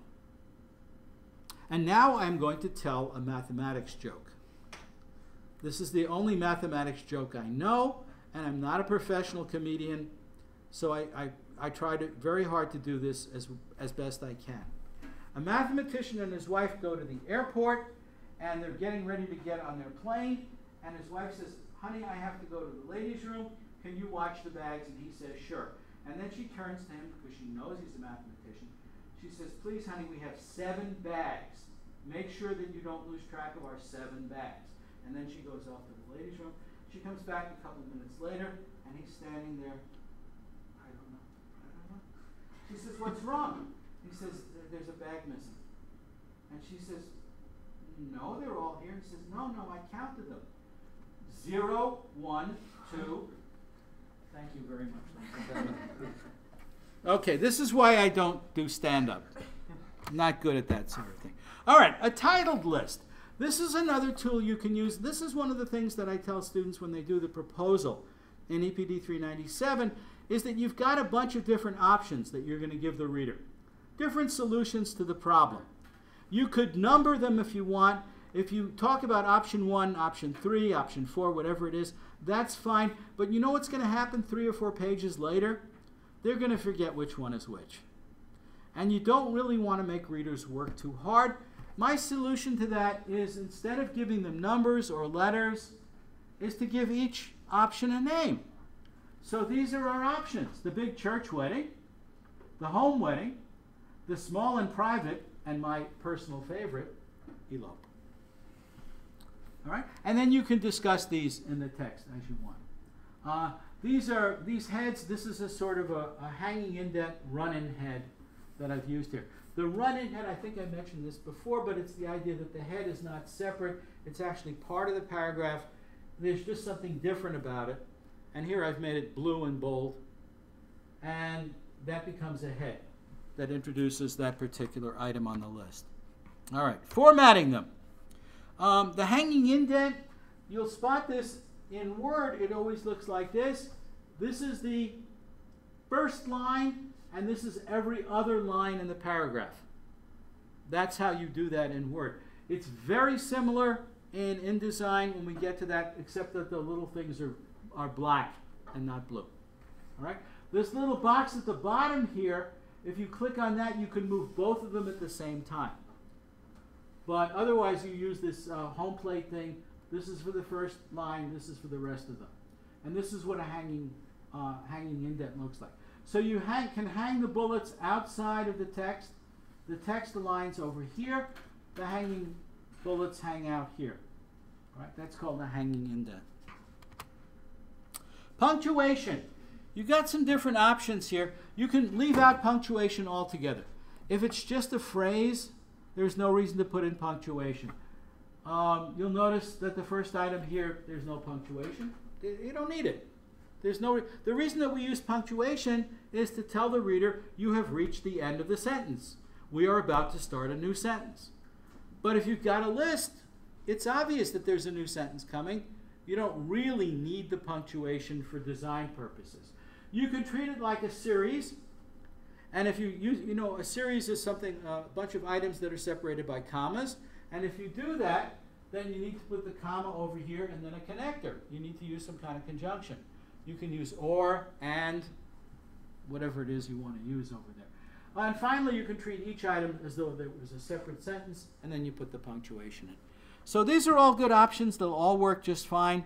And now I'm going to tell a mathematics joke. This is the only mathematics joke I know, and I'm not a professional comedian, so I try very hard to do this as best I can. A mathematician and his wife go to the airport, and they're getting ready to get on their plane, and his wife says, honey, I have to go to the ladies' room. Can you watch the bags? And he says, sure. And then she turns to him, because she knows he's a mathematician. She says, please, honey, we have 7 bags. Make sure that you don't lose track of our 7 bags. And then she goes off to the ladies' room. She comes back a couple minutes later, and he's standing there. I don't know. She says, what's wrong? He says, there's a bag missing. And she says, no, they're all here. He says, no, I counted them. 0, 1, 2. Thank you very much. Okay, this is why I don't do stand-up. Not good at that sort of thing. All right, a titled list. This is another tool you can use. This is one of the things that I tell students when they do the proposal in EPD 397, is that you've got a bunch of different options that you're going to give the reader. Different solutions to the problem. You could number them if you want. If you talk about option 1, option 3, option 4, whatever it is, that's fine. But you know what's going to happen 3 or 4 pages later? They're going to forget which one is which. And you don't really want to make readers work too hard. My solution to that is, instead of giving them numbers or letters, is to give each option a name. So these are our options: the big church wedding, the home wedding, the small and private, and my personal favorite, elope. All right? And then you can discuss these in the text as you want. These heads, this is a sort of a hanging indent run-in head that I've used here. The run-in head, I think I mentioned this before, but it's the idea that the head is not separate. It's actually part of the paragraph. There's just something different about it. And here I've made it blue and bold. And that becomes a head that introduces that particular item on the list. All right, formatting them. The hanging indent, you'll spot this in Word. It always looks like this. This is the first line, and this is every other line in the paragraph. That's how you do that in Word. It's very similar in InDesign when we get to that, except that the little things are black and not blue. All right? This little box at the bottom here, if you click on that, you can move both of them at the same time. But otherwise, you use this home plate thing. This is for the first line. This is for the rest of them. And this is what a hanging indent looks like. So you can hang the bullets outside of the text. The text aligns over here. The hanging bullets hang out here. All right? That's called a hanging indent. Punctuation. You've got some different options here. You can leave out punctuation altogether. If it's just a phrase, there's no reason to put in punctuation. You'll notice that the first item here, there's no punctuation. You don't need it. The reason that we use punctuation is to tell the reader, you have reached the end of the sentence. We are about to start a new sentence. But if you've got a list, it's obvious that there's a new sentence coming. You don't really need the punctuation for design purposes. You can treat it like a series. And if you use, a series is something, a bunch of items that are separated by commas. And if you do that, then you need to put the comma over here and then a connector. You need to use some kind of conjunction. You can use or, and, whatever it is you want to use over there. And finally, you can treat each item as though there was a separate sentence, and then you put the punctuation in. So these are all good options. They'll all work just fine.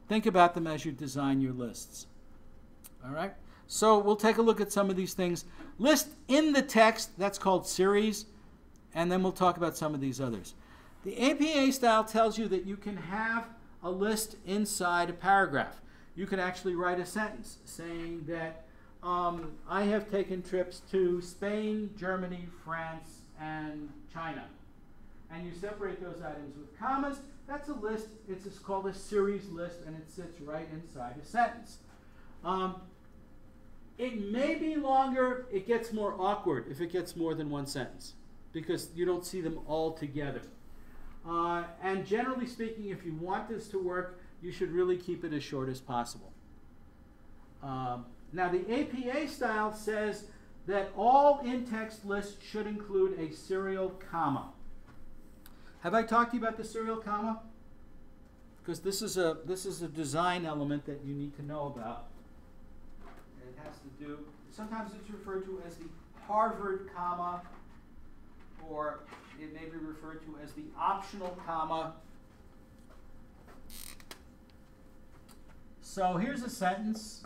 Think about them as you design your lists. All right? So we'll take a look at some of these things. List in the text, that's called series, and then we'll talk about some of these others. The APA style tells you that you can have a list inside a paragraph. You can actually write a sentence saying that I have taken trips to Spain, Germany, France, and China. And you separate those items with commas. That's a list. It's just called a series list, and it sits right inside a sentence. It may be longer. It gets more awkward if it gets more than one sentence, because you don't see them all together. And generally speaking, if you want this to work, you should really keep it as short as possible. Now, the APA style says that all in-text lists should include a serial comma. Have I talked to you about the serial comma? Because this is a design element that you need to know about. It has to do, sometimes it's referred to as the Harvard comma, or it may be referred to as the optional comma. So here's a sentence.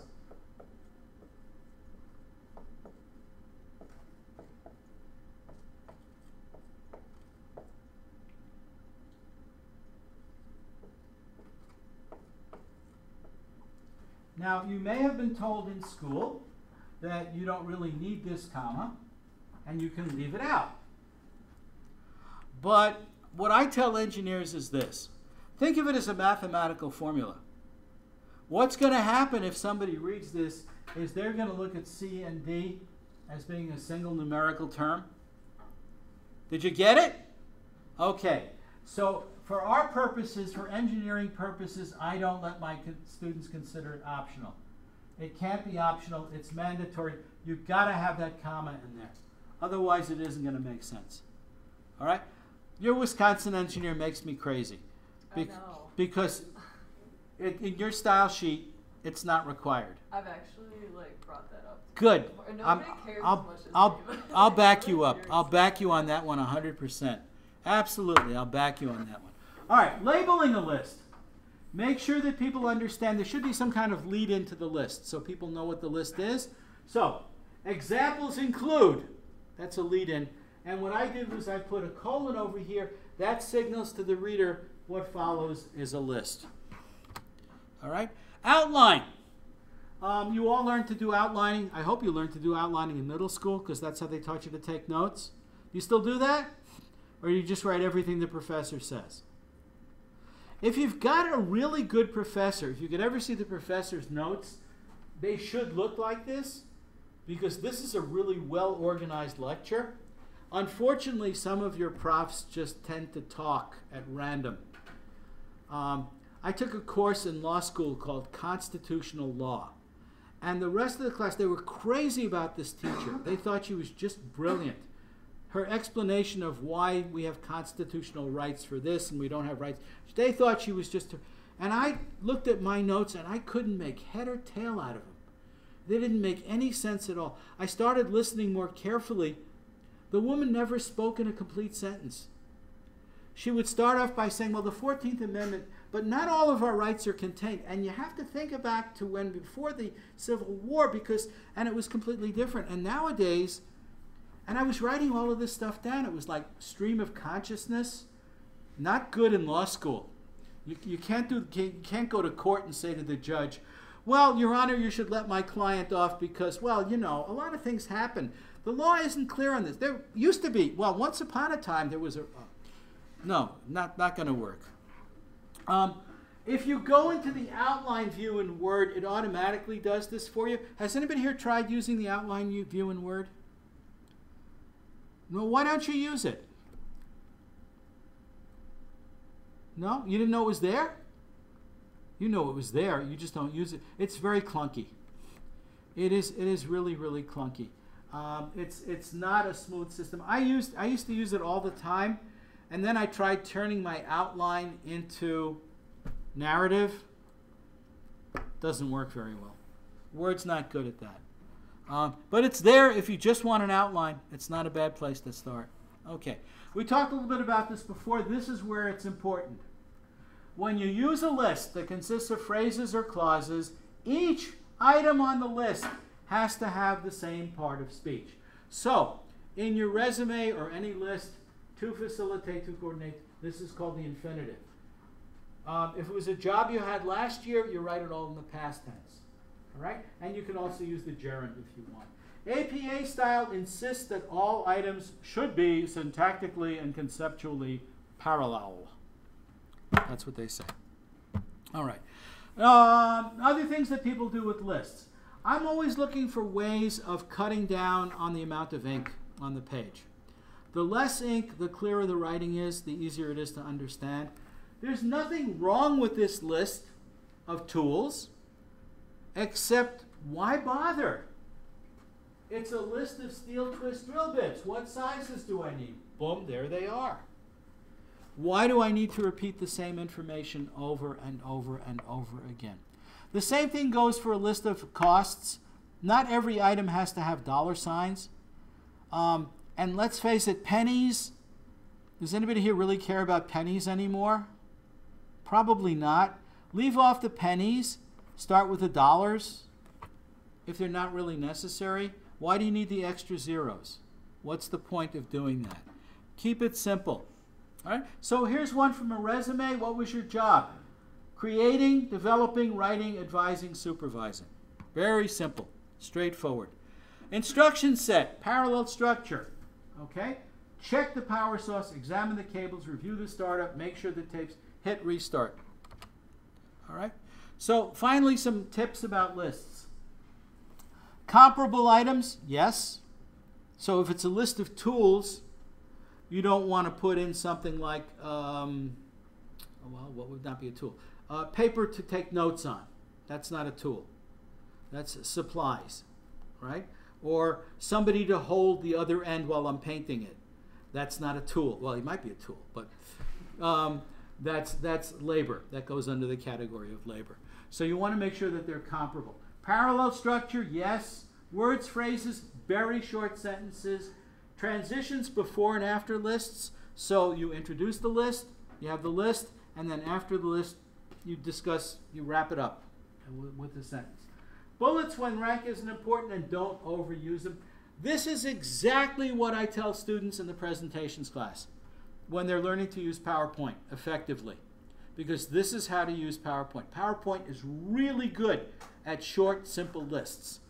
Now, you may have been told in school that you don't really need this comma, and you can leave it out. But what I tell engineers is this. Think of it as a mathematical formula. What's going to happen if somebody reads this is they're going to look at C and D as being a single numerical term. Did you get it? Okay. So for our purposes, for engineering purposes, I don't let my students consider it optional. It can't be optional. It's mandatory. You've got to have that comma in there. Otherwise, it isn't going to make sense. All right? Your Wisconsin engineer makes me crazy. I know. Because in your style sheet, it's not required. I've actually brought that up. Good. Nobody cares as much as me. I'll back you up. I'll back you on that one 100%. Absolutely, I'll back you on that one. All right, labeling a list. Make sure that people understand there should be some kind of lead into the list so people know what the list is. So, examples include, that's a lead in, and what I did was I put a colon over here. That signals to the reader what follows is a list. All right, outline. You all learned to do outlining. I hope you learned to do outlining in middle school because that's how they taught you to take notes. You still do that? Or you just write everything the professor says? If you've got a really good professor, if you could ever see the professor's notes, they should look like this because this is a really well-organized lecture. Unfortunately, some of your profs just tend to talk at random. I took a course in law school called Constitutional Law. And the rest of the class, they were crazy about this teacher. They thought she was just brilliant. Her explanation of why we have constitutional rights for this and we don't have rights, they thought she was just... And I looked at my notes and I couldn't make head or tail out of them. They didn't make any sense at all. I started listening more carefully. The woman never spoke in a complete sentence. She would start off by saying, well, the 14th Amendment, but not all of our rights are contained. And you have to think back to when before the Civil War and it was completely different. And nowadays, and I was writing all of this stuff down. It was like stream of consciousness. Not good in law school. You can't go to court and say to the judge, well, Your Honor, you should let my client off because, well, you know, a lot of things happen. The law isn't clear on this. There used to be, well, once upon a time there was a... no, not going to work. If you go into the outline view in Word, it automatically does this for you. Has anybody here tried using the outline view in Word? Well, why don't you use it? No? You didn't know it was there? You know it was there. You just don't use it. It's very clunky. It is really, really clunky. It's not a smooth system. I used to use it all the time, and then I tried turning my outline into narrative. Doesn't work very well. Word's not good at that. But it's there if you just want an outline. It's not a bad place to start. Okay. We talked a little bit about this before. This is where it's important. When you use a list that consists of phrases or clauses, each item on the list has to have the same part of speech. So, in your resume or any list, to facilitate, to coordinate, this is called the infinitive. If it was a job you had last year, you write it all in the past tense. All right? And you can also use the gerund if you want. APA style insists that all items should be syntactically and conceptually parallel. That's what they say. All right. Other things that people do with lists. I'm always looking for ways of cutting down on the amount of ink on the page. The less ink, the clearer the writing is, the easier it is to understand. There's nothing wrong with this list of tools, except why bother? It's a list of steel twist drill bits. What sizes do I need? Boom, there they are. Why do I need to repeat the same information over and over and over again? The same thing goes for a list of costs. Not every item has to have dollar signs. And let's face it, pennies, does anybody here really care about pennies anymore? Probably not. Leave off the pennies. Start with the dollars if they're not really necessary. Why do you need the extra zeros? What's the point of doing that? Keep it simple. All right? So here's one from a resume. What was your job? Creating, developing, writing, advising, supervising. Very simple. Straightforward. Instruction set. Parallel structure. Okay? Check the power source, examine the cables, review the startup, make sure the tapes, hit restart. All right? So finally, some tips about lists. Comparable items, yes. So if it's a list of tools, you don't want to put in something like, well, what would not be a tool? Paper to take notes on. That's not a tool. That's supplies, right? Or somebody to hold the other end while I'm painting it. That's not a tool. Well, it might be a tool, but that's labor. That goes under the category of labor. So you want to make sure that they're comparable. Parallel structure, yes. Words, phrases, very short sentences. Transitions before and after lists. So you introduce the list, you have the list, and then after the list, you discuss, you wrap it up with a sentence. Bullets when rank isn't important, and don't overuse them. This is exactly what I tell students in the presentations class when they're learning to use PowerPoint effectively, because this is how to use PowerPoint. PowerPoint is really good at short, simple lists.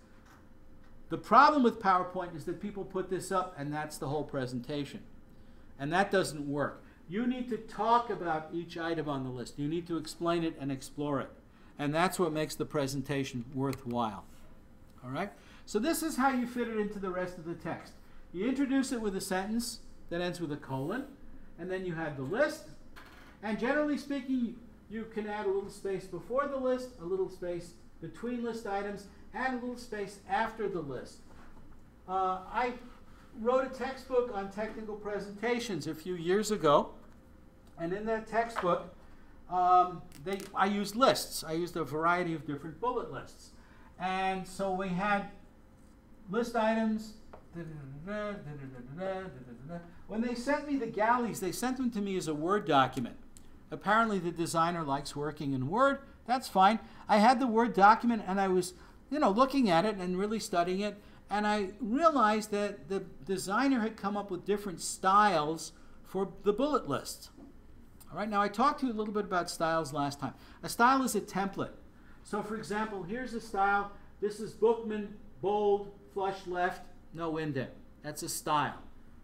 The problem with PowerPoint is that people put this up and that's the whole presentation. And that doesn't work. You need to talk about each item on the list. You need to explain it and explore it. And that's what makes the presentation worthwhile. All right? So this is how you fit it into the rest of the text. You introduce it with a sentence that ends with a colon, and then you have the list. And generally speaking, you can add a little space before the list, a little space between list items, and a little space after the list. I wrote a textbook on technical presentations a few years ago, and in that textbook, I used lists. I used a variety of different bullet lists. And so we had list items. When they sent me the galleys, they sent them to me as a Word document. Apparently the designer likes working in Word. That's fine. I had the Word document and I was, looking at it and really studying it, and I realized that the designer had come up with different styles for the bullet lists. All right, now I talked to you a little bit about styles last time. A style is a template. So for example, here's a style. This is Bookman, bold, flush left, no indent. That's a style.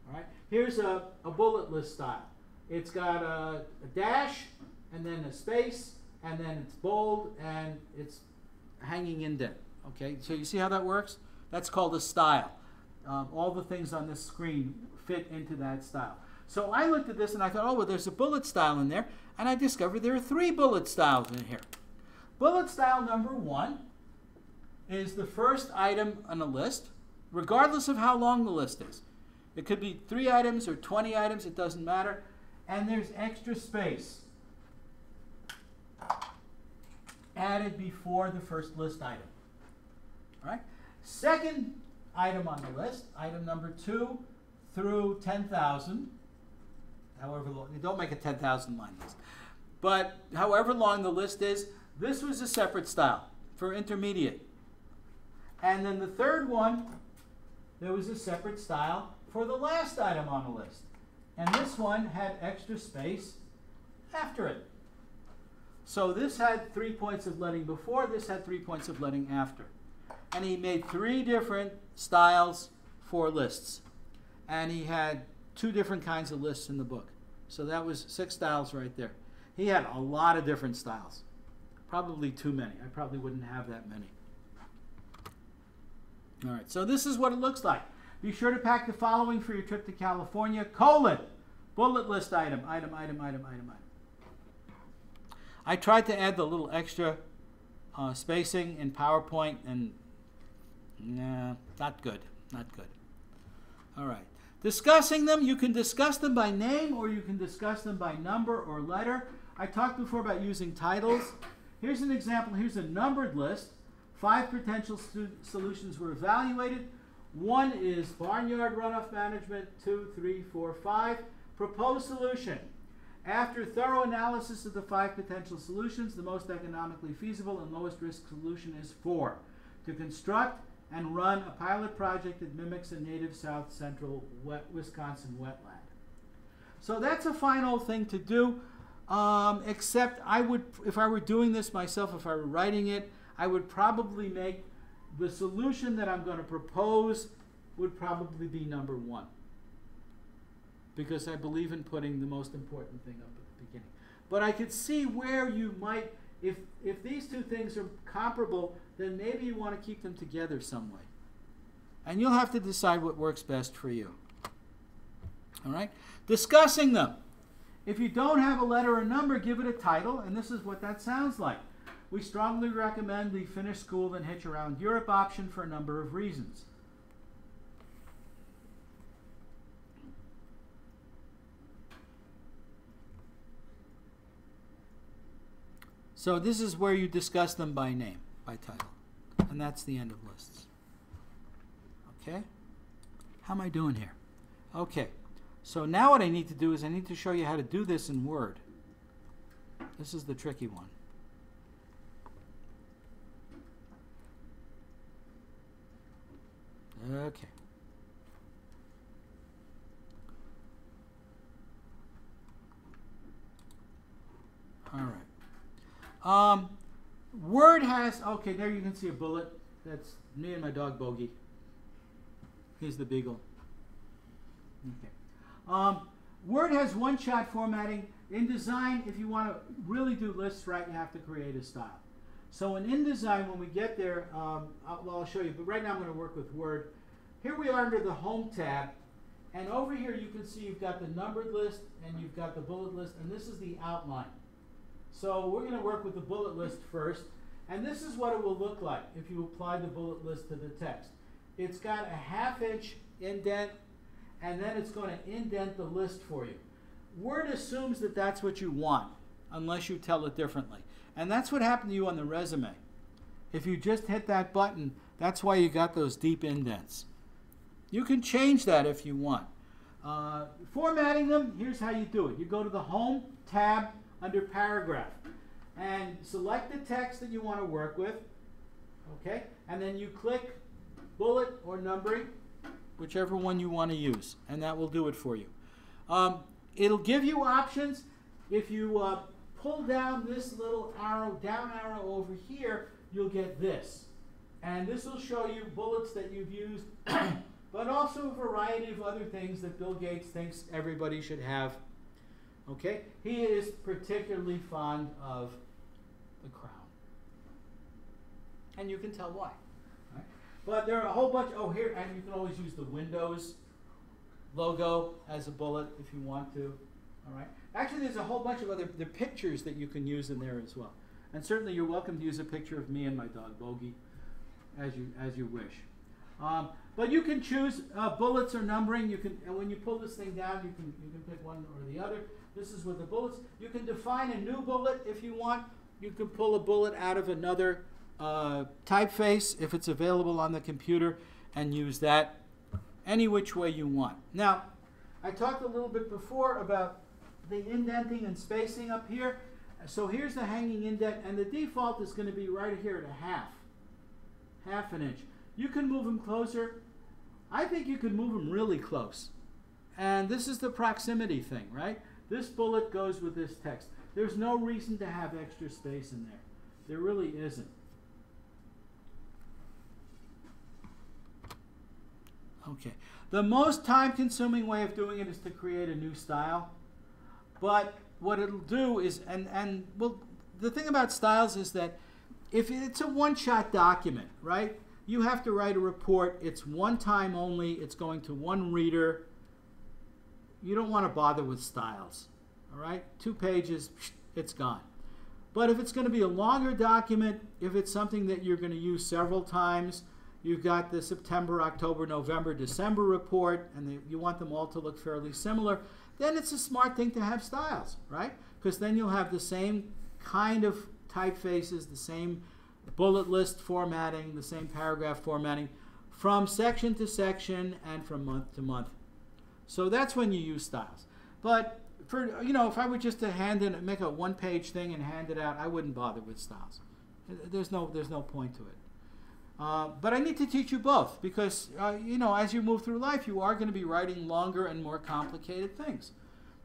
All right, here's a bullet list style. It's got a dash and then a space, and then it's bold and it's hanging indent. Okay, so you see how that works? That's called a style. All the things on this screen fit into that style. So I looked at this and I thought, oh, well, there's a bullet style in there, and I discovered there are 3 bullet styles in here. Bullet style number 1 is the first item on a list, regardless of how long the list is. It could be 3 items or 20 items, it doesn't matter. And there's extra space added before the first list item. All right? Second item on the list, item number 2 through 10,000, however long, don't make a 10,000 line list, but however long the list is, this was a separate style for intermediate. And then the third one, there was a separate style for the last item on the list. And this one had extra space after it. So this had 3 points of leading before, this had 3 points of leading after. And he made 3 different styles for lists. And he had 2 different kinds of lists in the book. So that was 6 styles right there. He had a lot of different styles. Probably too many. I probably wouldn't have that many. All right, so this is what it looks like. Be sure to pack the following for your trip to California: colon, bullet list item, item, item, item, item, item. I tried to add the little extra spacing in PowerPoint, and nah, not good, not good. All right. Discussing them, you can discuss them by name or you can discuss them by number or letter. I talked before about using titles. Here's an example. Here's a numbered list 5 potential solutions were evaluated. 1 is barnyard runoff management. 2, 3, 4, 5. Proposed solution. After thorough analysis of the 5 potential solutions, the most economically feasible and lowest risk solution is 4. To construct and run a pilot project that mimics a native south central Wisconsin wetland. So that's a fine old thing to do, except I would, if I were doing this myself, if I were writing it, I would probably make the solution that I'm going to propose would probably be number 1. Because I believe in putting the most important thing up at the beginning. But I could see where you might, if these two things are comparable, then maybe you want to keep them together some way. And you'll have to decide what works best for you. All right? Discussing them. If you don't have a letter or number, give it a title, and this is what that sounds like. We strongly recommend the Finish School Then Hitch Around Europe option for a number of reasons. So this is where you discuss them by name, by title. And that's the end of lists. Okay? How am I doing here? Okay. So now what I need to do is I need to show you how to do this in Word. This is the tricky one. Okay. All right. Word has, okay, there you can see a bullet. That's me and my dog Bogey. He's the beagle. Okay. Word has one-shot formatting. InDesign, if you want to really do lists right, you have to create a style. So in InDesign, when we get there, I'll show you, but right now I'm going to work with Word. Here we are under the Home tab, and over here you can see you've got the numbered list and you've got the bullet list, and this is the outline. So we're going to work with the bullet list first, and this is what it will look like if you apply the bullet list to the text. It's got a 1/2 inch indent, and then it's going to indent the list for you. Word assumes that that's what you want, unless you tell it differently. And that's what happened to you on the resume. If you just hit that button, that's why you got those deep indents. You can change that if you want. Formatting them, here's how you do it. You go to the Home tab under Paragraph and select the text that you want to work with. Okay? And then you click Bullet or Numbering, whichever one you want to use, and that will do it for you. It'll give you options. If you pull down this little arrow, down arrow over here, you'll get this. And this will show you bullets that you've used, but also a variety of other things that Bill Gates thinks everybody should have. Okay? He is particularly fond of the crown. And you can tell why. Right? But there are a whole bunch, oh here, and you can always use the Windows logo as a bullet if you want to. All right. Actually, there's a whole bunch of other pictures that you can use in there as well. And certainly you're welcome to use a picture of me and my dog Bogey as you wish. But you can choose bullets or numbering. You can, and when you pull this thing down, you can pick one or the other. This is with the bullets. You can define a new bullet if you want. You can pull a bullet out of another typeface if it's available on the computer and use that any which way you want. Now, I talked a little bit before about the indenting and spacing up here. So here's the hanging indent, and the default is going to be right here at a half an inch. You can move them closer. I think you can move them really close. And this is the proximity thing, right? This bullet goes with this text. There's no reason to have extra space in there. There really isn't. Okay. The most time-consuming way of doing it is to create a new style. But what it'll do is, well, the thing about styles is that if it's a one-shot document, right? You have to write a report. It's one time only. It's going to one reader. You don't want to bother with styles, all right? 2 pages, it's gone. But if it's going to be a longer document, if it's something that you're going to use several times, you've got the September, October, November, December report, and you want them all to look fairly similar, then it's a smart thing to have styles, right? Because then you'll have the same kind of typefaces, the same bullet list formatting, the same paragraph formatting, from section to section and from month to month. So that's when you use styles. But for, you know, if I were just to make a one-page thing and hand it out, I wouldn't bother with styles. There's no point to it. But I need to teach you both because, you know, as you move through life, you are going to be writing longer and more complicated things.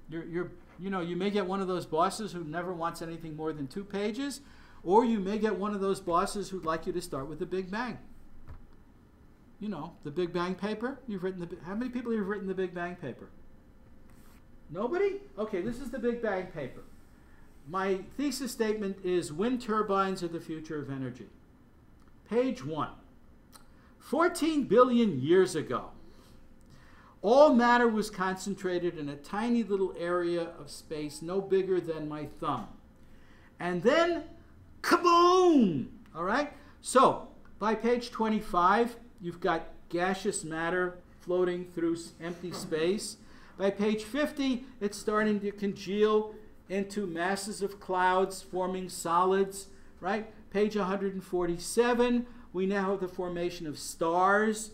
You know, you may get one of those bosses who never wants anything more than 2 pages, or you may get one of those bosses who'd like you to start with the Big Bang. You know, the Big Bang paper. How many people have written the Big Bang paper? Nobody? Okay, this is the Big Bang paper. My thesis statement is wind turbines are the future of energy. Page 1. 14 billion years ago, all matter was concentrated in a tiny little area of space no bigger than my thumb. And then, kaboom! All right? So, by page 25, you've got gaseous matter floating through empty space. By page 50, it's starting to congeal into masses of clouds forming solids, right? Page 147, we now have the formation of stars.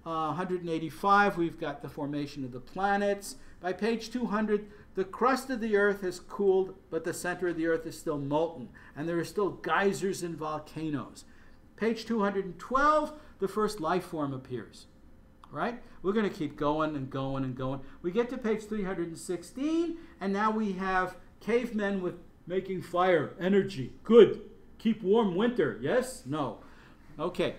185, we've got the formation of the planets. By page 200, the crust of the Earth has cooled, but the center of the Earth is still molten, and there are still geysers and volcanoes. Page 212, the first life form appears. Right? We're going to keep going and going and going. We get to page 316, and now we have cavemen with making fire, energy. Good. Keep warm winter. Yes? No. Okay.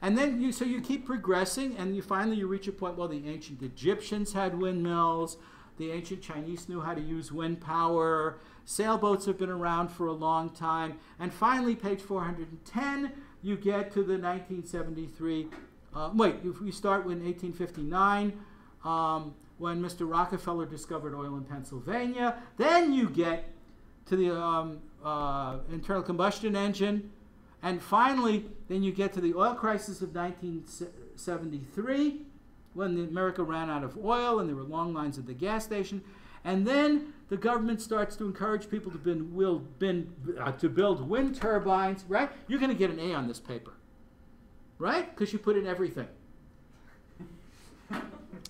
And then you keep progressing, and you finally reach a point, well, the ancient Egyptians had windmills. The ancient Chinese knew how to use wind power. Sailboats have been around for a long time. And finally, page 410, you get to the 1973. If we start with 1859, when Mr. Rockefeller discovered oil in Pennsylvania. Then you get to the internal combustion engine. And finally, then you get to the oil crisis of 1973, when America ran out of oil and there were long lines at the gas station. And then the government starts to encourage people to build wind turbines, right? You're going to get an A on this paper. Right? Because you put in everything.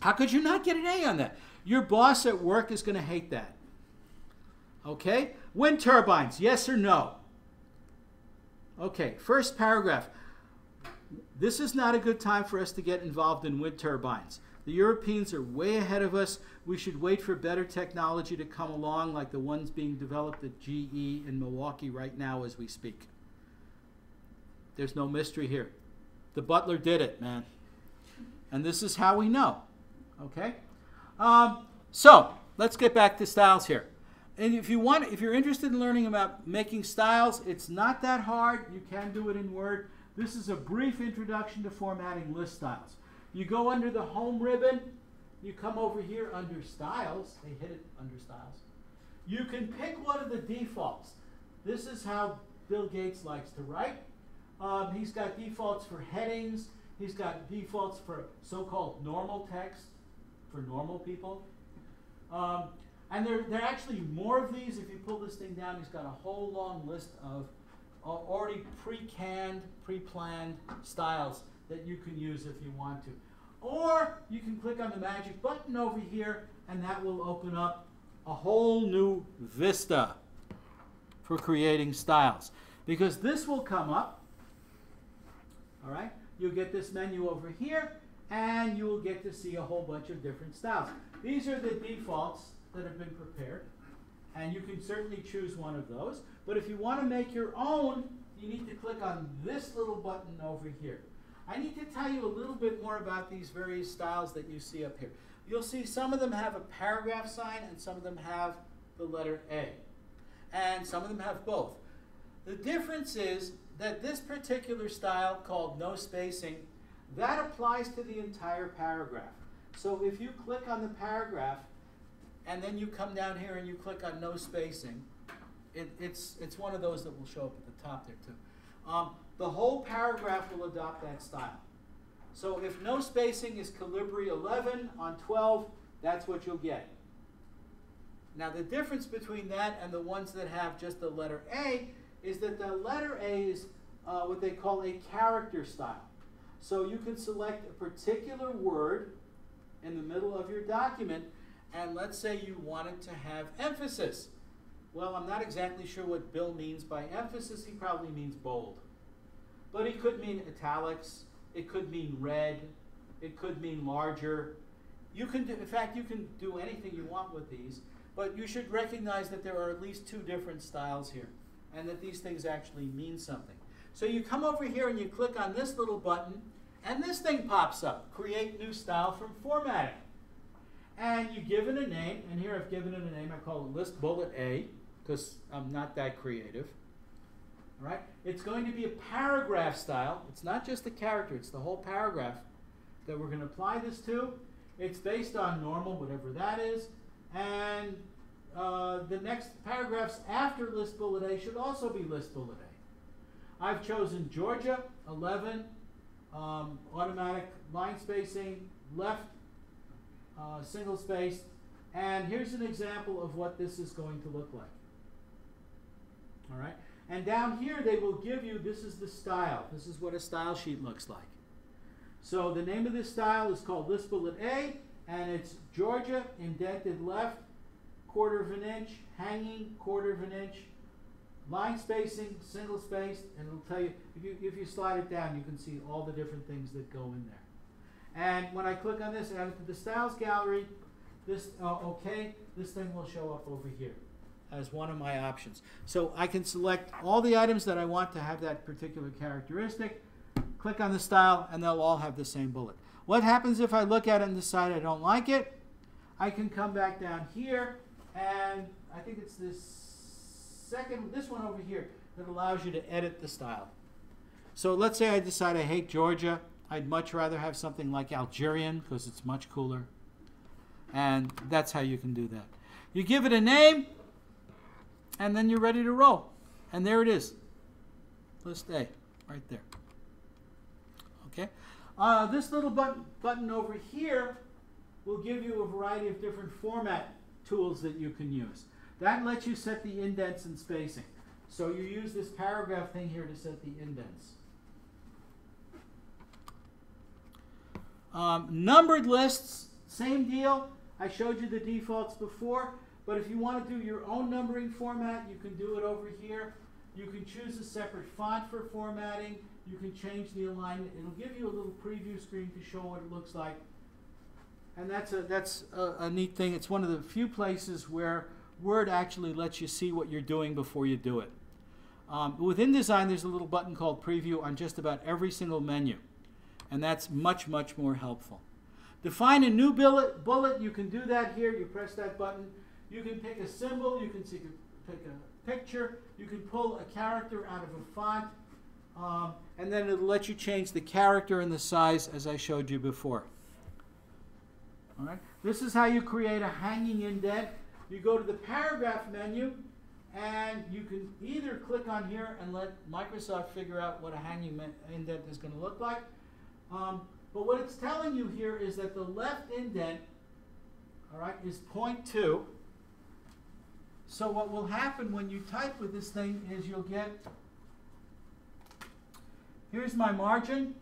How could you not get an A on that? Your boss at work is going to hate that. Okay? Wind turbines, yes or no? Okay, first paragraph. This is not a good time for us to get involved in wind turbines. The Europeans are way ahead of us. We should wait for better technology to come along, like the ones being developed at GE in Milwaukee right now as we speak. There's no mystery here. The butler did it, man. And this is how we know. Okay? So, let's get back to styles here. And if you're interested in learning about making styles, it's not that hard. You can do it in Word. This is a brief introduction to formatting list styles. You go under the home ribbon. You come over here under styles. They hit it under styles. You can pick one of the defaults. This is how Bill Gates likes to write. He's got defaults for headings. He's got defaults for so-called normal text, for normal people. And there are actually more of these. If you pull this thing down, he's got a whole long list of already pre-canned, pre-planned styles that you can use if you want to. Or you can click on the magic button over here, and that will open up a whole new vista for creating styles. Because this will come up. All right, you'll get this menu over here, and you will get to see a whole bunch of different styles. These are the defaults that have been prepared, and you can certainly choose one of those. But if you want to make your own, you need to click on this little button over here. I need to tell you a little bit more about these various styles that you see up here. You'll see some of them have a paragraph sign, and some of them have the letter A. And some of them have both. The difference is that this particular style, called no spacing, that applies to the entire paragraph. So if you click on the paragraph, and then you come down here and you click on no spacing, it's one of those that will show up at the top there too. The whole paragraph will adopt that style. So if no spacing is Calibri 11 on 12, that's what you'll get. Now the difference between that and the ones that have just the letter A is that the letter A is what they call a character style. So you can select a particular word in the middle of your document, and let's say you wanted to have emphasis. Well, I'm not exactly sure what Bill means by emphasis. He probably means bold. But it could mean italics. It could mean red. It could mean larger. You can do, in fact, you can do anything you want with these, but you should recognize that there are at least two different styles here, and that these things actually mean something. So you come over here and you click on this little button, and this thing pops up, Create New Style from Formatting. And you give it a name, and here I've given it a name. I call it List Bullet A, because I'm not that creative. All right? It's going to be a paragraph style. It's not just a character, it's the whole paragraph that we're going to apply this to. It's based on normal, whatever that is, and the next paragraphs after List Bullet A should also be List Bullet A. I've chosen Georgia, 11, automatic line spacing, left, single spaced, and here's an example of what this is going to look like. All right, and down here they will give you, this is the style. This is what a style sheet looks like. So the name of this style is called List Bullet A, and it's Georgia, indented left, 1/4 of an inch, hanging, 1/4 of an inch, line spacing, single spaced, and it'll tell you, if you slide it down, you can see all the different things that go in there. And when I click on this, add it to the Styles Gallery, this, OK, this thing will show up over here as one of my options. So I can select all the items that I want to have that particular characteristic, click on the style, and they'll all have the same bullet. What happens if I look at it and decide I don't like it? I can come back down here, and I think it's this one over here that allows you to edit the style. So let's say I decide I hate Georgia. I'd much rather have something like Algerian because it's much cooler. And that's how you can do that. You give it a name, and then you're ready to roll. And there it is. List A, right there. Okay. This little button over here will give you a variety of different format tools that you can use. That lets you set the indents and spacing. So you use this paragraph thing here to set the indents. Numbered lists, same deal. I showed you the defaults before, but if you want to do your own numbering format, you can do it over here. You can choose a separate font for formatting. You can change the alignment. It'll give you a little preview screen to show what it looks like. And that's a neat thing. It's one of the few places where Word actually lets you see what you're doing before you do it. With InDesign, there's a little button called Preview on just about every single menu. And that's much, much more helpful. Define a new bullet. You can do that here. You press that button. You can pick a symbol. You can pick a picture. You can pull a character out of a font. And then it'll let you change the character and the size as I showed you before. All right. This is how you create a hanging indent. You go to the paragraph menu, and you can either click on here and let Microsoft figure out what a hanging indent is going to look like. But what it's telling you here is that the left indent, all right, is 0.2. So what will happen when you type with this thing is you'll get, here's my margin,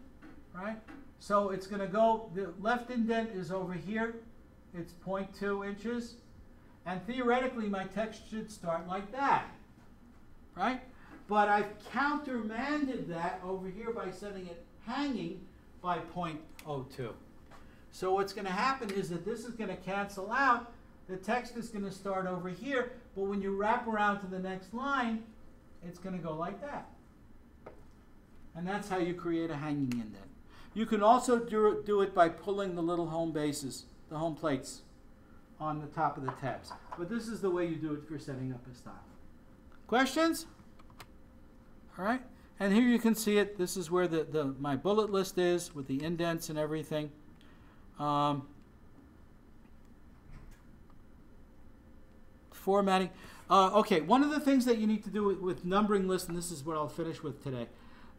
right? So it's going to go, the left indent is over here. It's 0.2 inches. And theoretically, my text should start like that, right? But I've countermanded that over here by setting it hanging by 0.02. So what's going to happen is that this is going to cancel out. The text is going to start over here, but when you wrap around to the next line, it's going to go like that. And that's how you create a hanging indent. You can also do it by pulling the little home bases, the home plates, on the top of the tabs. But this is the way you do it for setting up a style. Questions? All right. And here you can see it. This is where my bullet list is with the indents and everything. Formatting. Okay, one of the things that you need to do with numbering lists, and this is what I'll finish with today.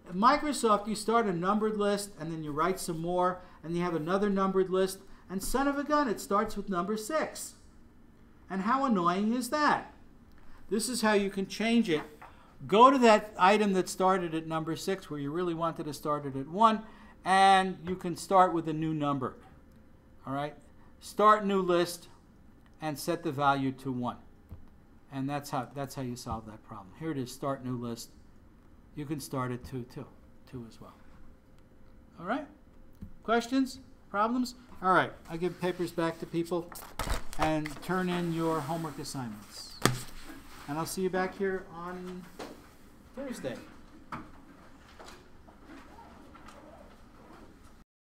At Microsoft, you start a numbered list, and then you write some more, and you have another numbered list, and son of a gun, it starts with number 6. And how annoying is that? This is how you can change it go to that item that started at number 6 where you really wanted to start it at 1, and you can start with a new number. All right? Start new list and set the value to 1. And that's how you solve that problem. Here it is, start new list. You can start at 2 too. 2 as well. All right? Questions? Problems? All right. I give papers back to people and turn in your homework assignments. And I'll see you back here on Thursday.